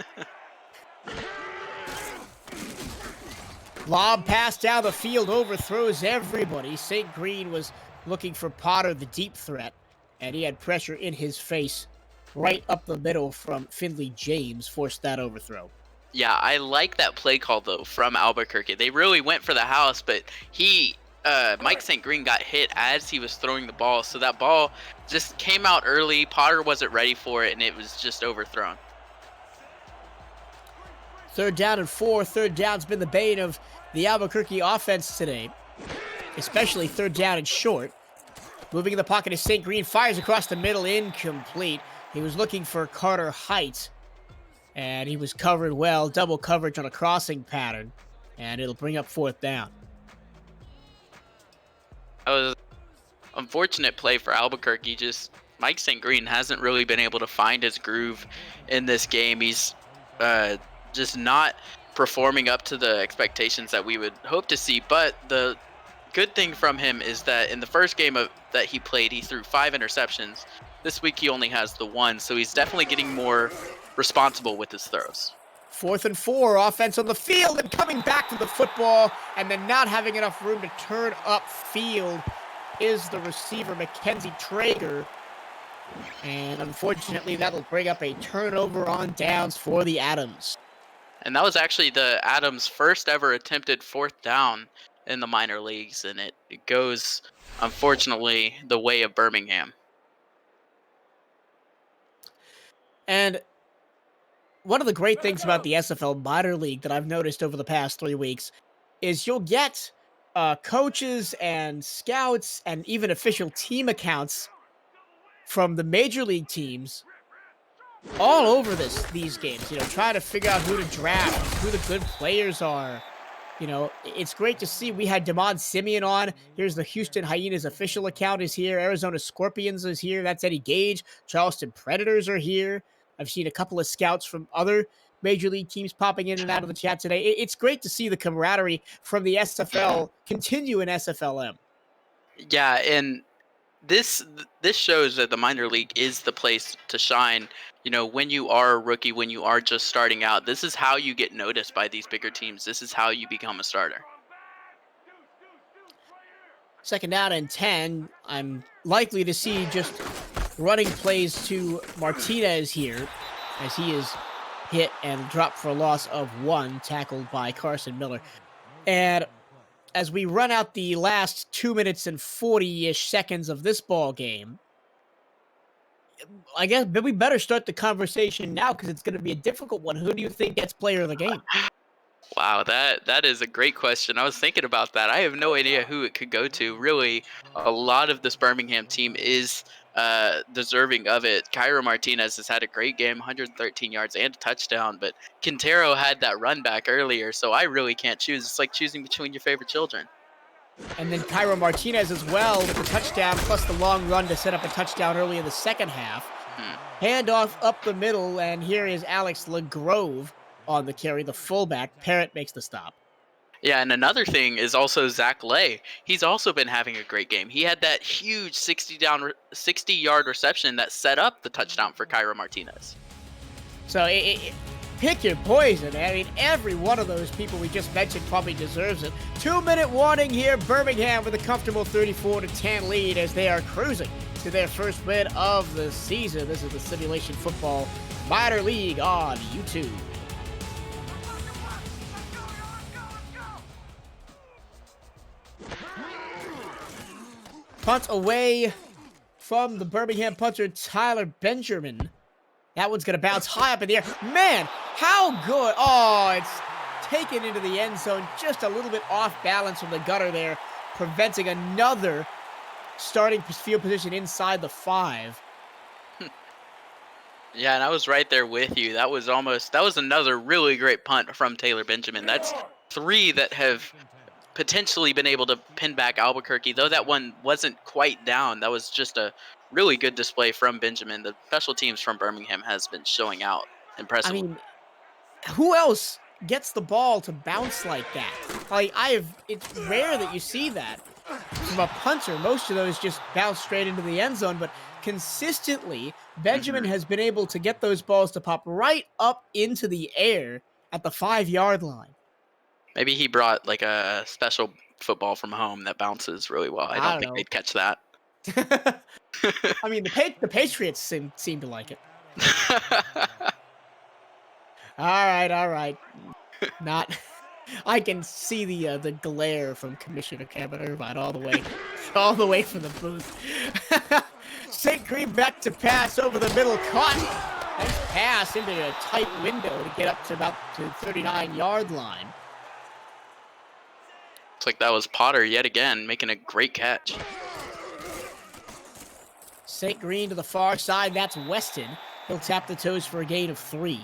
Lob pass down the field, overthrows everybody. St. Green was looking for Potter, the deep threat, and he had pressure in his face right up the middle from Finley James, forced that overthrow. Yeah, I like that play call, though, from Albuquerque. They really went for the house, but Mike St. Green got hit as he was throwing the ball, so that ball just came out early. Potter wasn't ready for it, and it was just overthrown. 3rd down and 4. 3rd down's been the bane of the Albuquerque offense today, especially 3rd down and short. Moving in the pocket is St. Green, fires across the middle, incomplete. He was looking for Carter Height, and he was covered well, double coverage on a crossing pattern, and it'll bring up 4th down. That was an unfortunate play for Albuquerque. Just Mike St. Green hasn't really been able to find his groove in this game. He's just not performing up to the expectations that we would hope to see. But the good thing from him is that in the first game that he played, he threw 5 interceptions. This week he only has the 1, so he's definitely getting more responsible with his throws. 4th and 4, offense on the field and coming back to the football and then not having enough room to turn upfield is the receiver, Mackenzie Traeger. And unfortunately, that'll bring up a turnover on downs for the Adams. And that was actually the Adams' first ever attempted 4th down in the minor leagues, and it goes, unfortunately, the way of Birmingham. And one of the great things about the SFL minor league that I've noticed over the past 3 weeks is you'll get coaches and scouts and even official team accounts from the major league teams all over these games, trying to figure out who to draft, who the good players are. It's great to see. We had Damon Simeon on. Here's the Houston Hyenas official account is here. Arizona Scorpions is here. That's Eddie Gage. Charleston Predators are here. I've seen a couple of scouts from other major league teams popping in and out of the chat today. It's great to see the camaraderie from the SFL continue in SFLm. Yeah, and this shows that the minor league is the place to shine. When you are a rookie, when you are just starting out, this is how you get noticed by these bigger teams. This is how you become a starter. 2nd down and 10. I'm likely to see just running plays to Martinez here as he is hit and dropped for a loss of 1, tackled by Carson Miller. And as we run out the last 2 minutes and 40-ish seconds of this ball game, I guess we better start the conversation now because it's going to be a difficult one. Who do you think gets player of the game? Wow, that is a great question. I was thinking about that. I have no idea who it could go to. Really, a lot of this Birmingham team is deserving of it. Cairo Martinez has had a great game, 113 yards and a touchdown, but Quintero had that run back earlier, so I really can't choose. It's like choosing between your favorite children. And then Cairo Martinez as well with the touchdown, plus the long run to set up a touchdown early in the second half. Handoff up the middle, and here is Alex LeGrove on the carry, the fullback. Parrott makes the stop. Yeah, and another thing is also Zach Lay. He's also been having a great game. He had that huge 60-yard reception that set up the touchdown for Cairo Martinez. So pick your poison. I mean, every one of those people we just mentioned probably deserves it. 2-minute warning here. Birmingham with a comfortable 34-10 lead as they are cruising to their first win of the season. This is the Simulation Football Minor League on YouTube. punt away from the Birmingham punter, Tyler Benjamin. That one's going to bounce high up in the air. Man, how good. Oh, it's taken into the end zone. Just a little bit off balance from the gutter there, preventing another starting field position inside the 5. Yeah, and I was right there with you. That was another really great punt from Taylor Benjamin. That's 3 that have potentially been able to pin back Albuquerque, though that one wasn't quite down. That was just a really good display from Benjamin. The special teams from Birmingham has been showing out I impressively. mean, who else gets the ball to bounce like that? Like, it's rare that you see that from a punter. Most of those just bounce straight into the end zone, but consistently, Benjamin has been able to get those balls to pop right up into the air at the 5-yard line. Maybe he brought like a special football from home that bounces really well. I don't think they'd catch that. I mean, the Patriots seem to like it. All right. Not. I can see the glare from Commissioner Kevin Irvine all the way from the booth. St. Green back to pass over the middle, caught. Nice pass into a tight window to get up to about the 39-yard line. Looks like that was Potter yet again, making a great catch. St. Green to the far side. That's Weston. He'll tap the toes for a gain of 3.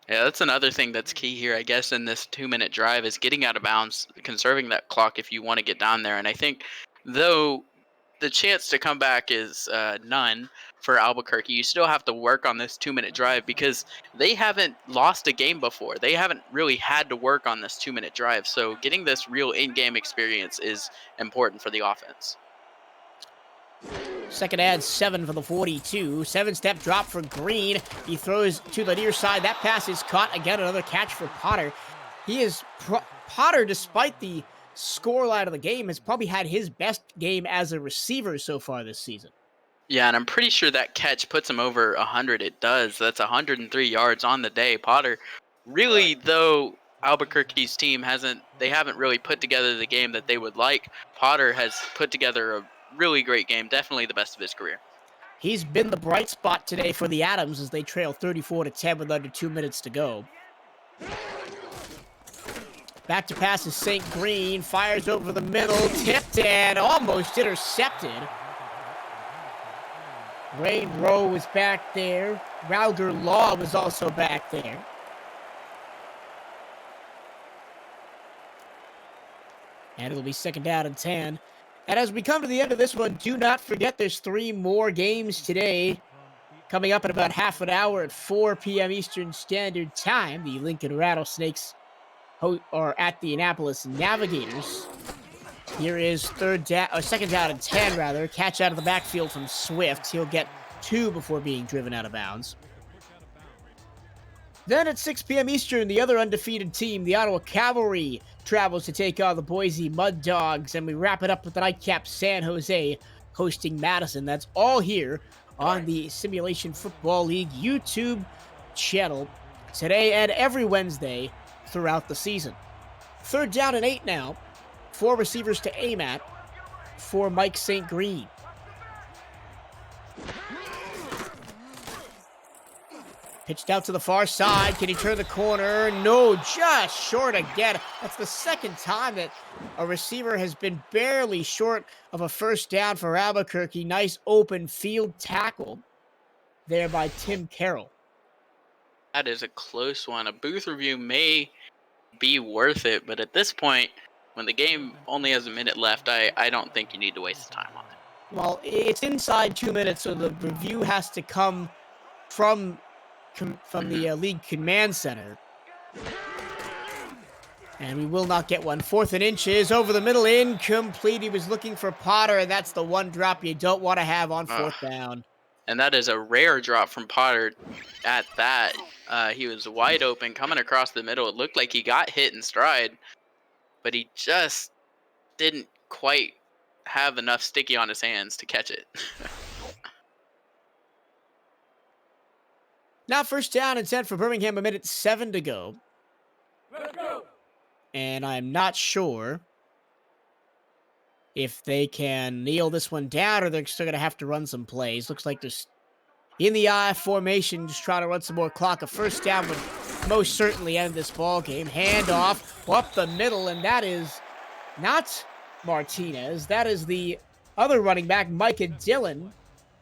Yeah, that's another thing that's key here, I guess, in this 2-minute drive is getting out of bounds, conserving that clock if you want to get down there. And I think, though the chance to come back is none for Albuquerque, you still have to work on this 2-minute drive because they haven't lost a game before. They haven't really had to work on this 2-minute drive. So getting this real in-game experience is important for the offense. Second and 7 for the 42. 7-step drop for Green. He throws to the near side. That pass is caught. Again, another catch for Potter. Potter, despite the scoreline of the game, has probably had his best game as a receiver so far this season. Yeah, and I'm pretty sure that catch puts him over 100. It does. That's 103 yards on the day. Potter, really, though Albuquerque's team haven't really put together the game that they would like, Potter has put together a really great game, definitely the best of his career. He's been the bright spot today for the Adams as they trail 34-10 with under 2 minutes to go. Back to pass is St. Green, fires over the middle, tipped and almost intercepted. Wayne Rowe was back there. Ralger Law was also back there. And it'll be 2nd down and 10. And as we come to the end of this one, do not forget there's 3 more games today. Coming up in about half an hour at 4 p.m. Eastern Standard Time. The Lincoln Rattlesnakes are at the Annapolis Navigators. Here is 2nd down and 10, rather. Catch out of the backfield from Swift. He'll get 2 before being driven out of bounds. Then at 6 p.m. Eastern, the other undefeated team, the Ottawa Cavalry, travels to take on the Boise Mud Dogs, and we wrap it up with the nightcap San Jose hosting Madison. That's all here on the Simulation Football League YouTube channel today and every Wednesday throughout the season. 3rd down and 8 now. 4 receivers to aim at for Mike St. Green. Pitched out to the far side. Can he turn the corner? No, just short again. That's the 2nd time that a receiver has been barely short of a 1st down for Albuquerque. Nice open field tackle there by Tim Carroll. That is a close one. A booth review may be worth it, but at this point, when the game only has a minute left, I don't think you need to waste time on it. Well, it's inside 2 minutes, so the review has to come from the league command center. And we will not get one. 4th and inches over the middle, incomplete. He was looking for Potter, and that's the one drop you don't want to have on 4th down. And that is a rare drop from Potter at that. He was wide open coming across the middle. It looked like he got hit in stride, but he just didn't quite have enough sticky on his hands to catch it. Now 1st down and 10 for Birmingham, 1:07 to go. Let's go. And I'm not sure if they can kneel this one down or they're still going to have to run some plays. Looks like they're in the I formation, just trying to run some more clock. A first down would most certainly end this ball game. Handoff up the middle, and that is not Martinez. That is the other running back, Micah Dillon,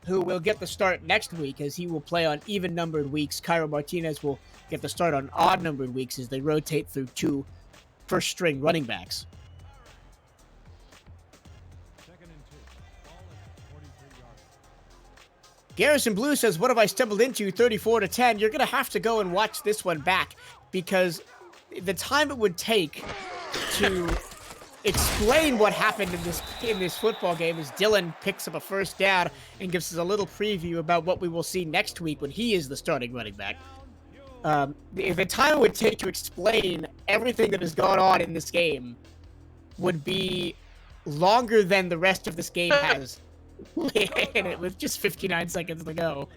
who will get the start next week as he will play on even-numbered weeks. Cairo Martinez will get the start on odd-numbered weeks as they rotate through two first-string running backs. Garrison Blue says, what have I stumbled into? 34-10. You're going to have to go and watch this one back because the time it would take to explain what happened in this football game as Dillon picks up a first down and gives us a little preview about what we will see next week when he is the starting running back. The time it would take to explain everything that has gone on in this game would be longer than the rest of this game has. In it with just 59 seconds to go.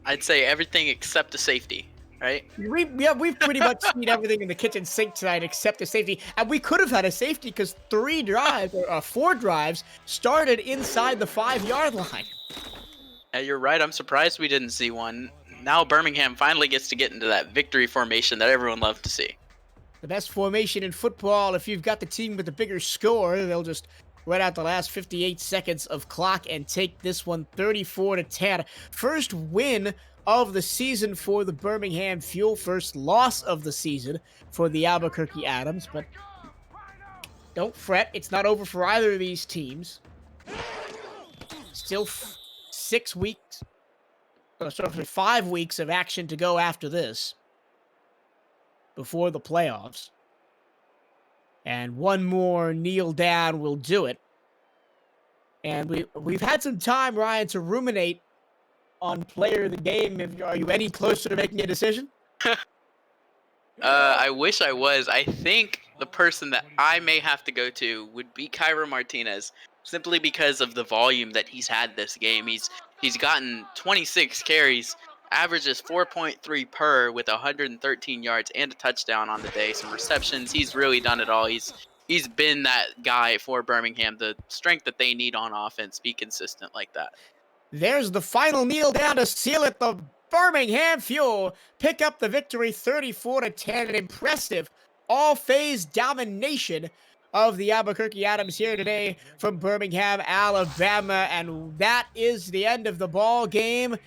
I'd say everything except the safety, right? We've pretty much seen everything in the kitchen sink tonight except the safety. And we could have had a safety because 4 drives started inside the 5-yard line. Yeah, you're right. I'm surprised we didn't see one. Now Birmingham finally gets to get into that victory formation that everyone loved to see. The best formation in football. If you've got the team with the bigger score, they'll just right out the last 58 seconds of clock and take this one 34-10. First win of the season for the Birmingham Fuel. First loss of the season for the Albuquerque Adams. But don't fret, it's not over for either of these teams. Still 5 weeks of action to go after this before the playoffs. And one more kneel down will do it. And we've had some time, Ryan, to ruminate on player of the game. Are you any closer to making a decision? I wish I was. I think the person that I may have to go to would be Cairo Martinez, simply because of the volume that he's had this game. He's gotten 26 carries, averages 4.3 per with 113 yards and a touchdown on the day. Some receptions. He's really done it all. He's been that guy for Birmingham, the strength that they need on offense. Be consistent like that. There's the final kneel down to seal it. The Birmingham Fuel pick up the victory 34-10. An impressive all-phase domination of the Albuquerque Adams here today from Birmingham, Alabama. And that is the end of the ball game.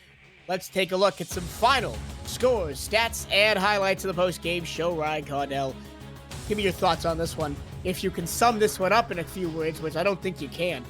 Let's take a look at some final scores, stats, and highlights of the post-game show. Ryan Caudell, give me your thoughts on this one. If you can sum this one up in a few words, which I don't think you can.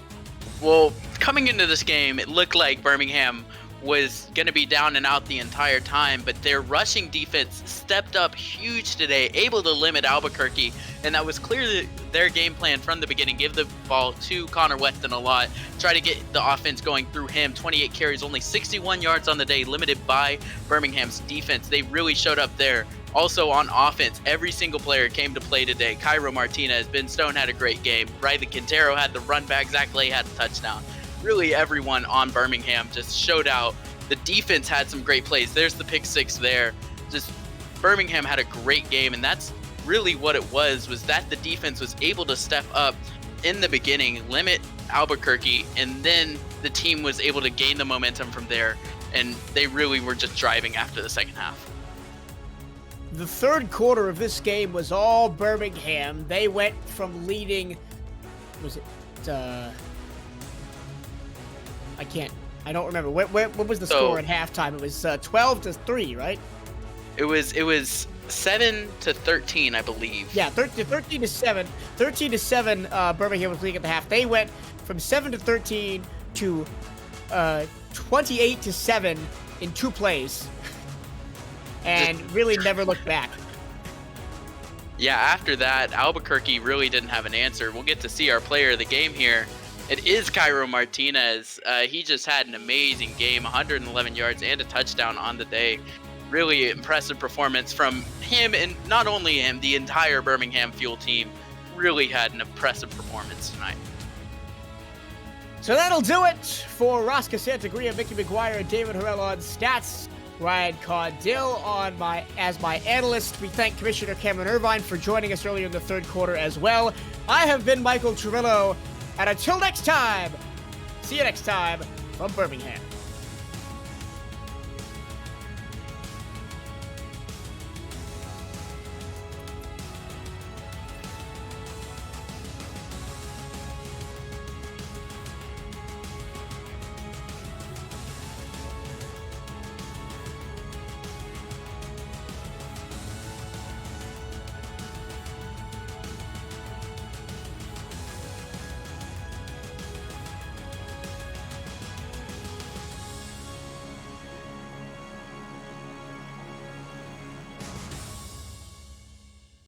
Well, coming into this game, it looked like Birmingham was going to be down and out the entire time, but their rushing defense stepped up huge today, able to limit Albuquerque, and that was clearly their game plan from the beginning. Give the ball to Connor Weston a lot, try to get the offense going through him. 28 carries, only 61 yards on the day, limited by Birmingham's defense. They really showed up there. Also on offense, every single player came to play today. Cairo Martinez, Ben Stone had a great game. Riley Quintero had the run back. Zach Lay had a touchdown. Really everyone on Birmingham just showed out. The defense had some great plays. There's the pick six there. Just Birmingham had a great game, and that's really what it was that the defense was able to step up in the beginning, limit Albuquerque, and then the team was able to gain the momentum from there, and they really were just driving after the second half. The third quarter of this game was all Birmingham. They went from leading, I don't remember. What was the score at halftime? It was 12-3, right? It was 7-13, I believe. Yeah, 13-7. 13-7, Birmingham was leading at the half. They went from 7-13 to 28-7 in 2 plays. And really never looked back. Yeah, after that, Albuquerque really didn't have an answer. We'll get to see our player of the game here. It is Cairo Martinez. He just had an amazing game, 111 yards and a touchdown on the day. Really impressive performance from him, and not only him, the entire Birmingham Fuel team really had an impressive performance tonight. So that'll do it for Rosca Santagria, Mickey McGuire, and David Harrell on stats. Ryan Caudill as my analyst. We thank Commissioner Cameron Irvine for joining us earlier in the third quarter as well. I have been Michael Turillo. And until next time, see you next time from Birmingham.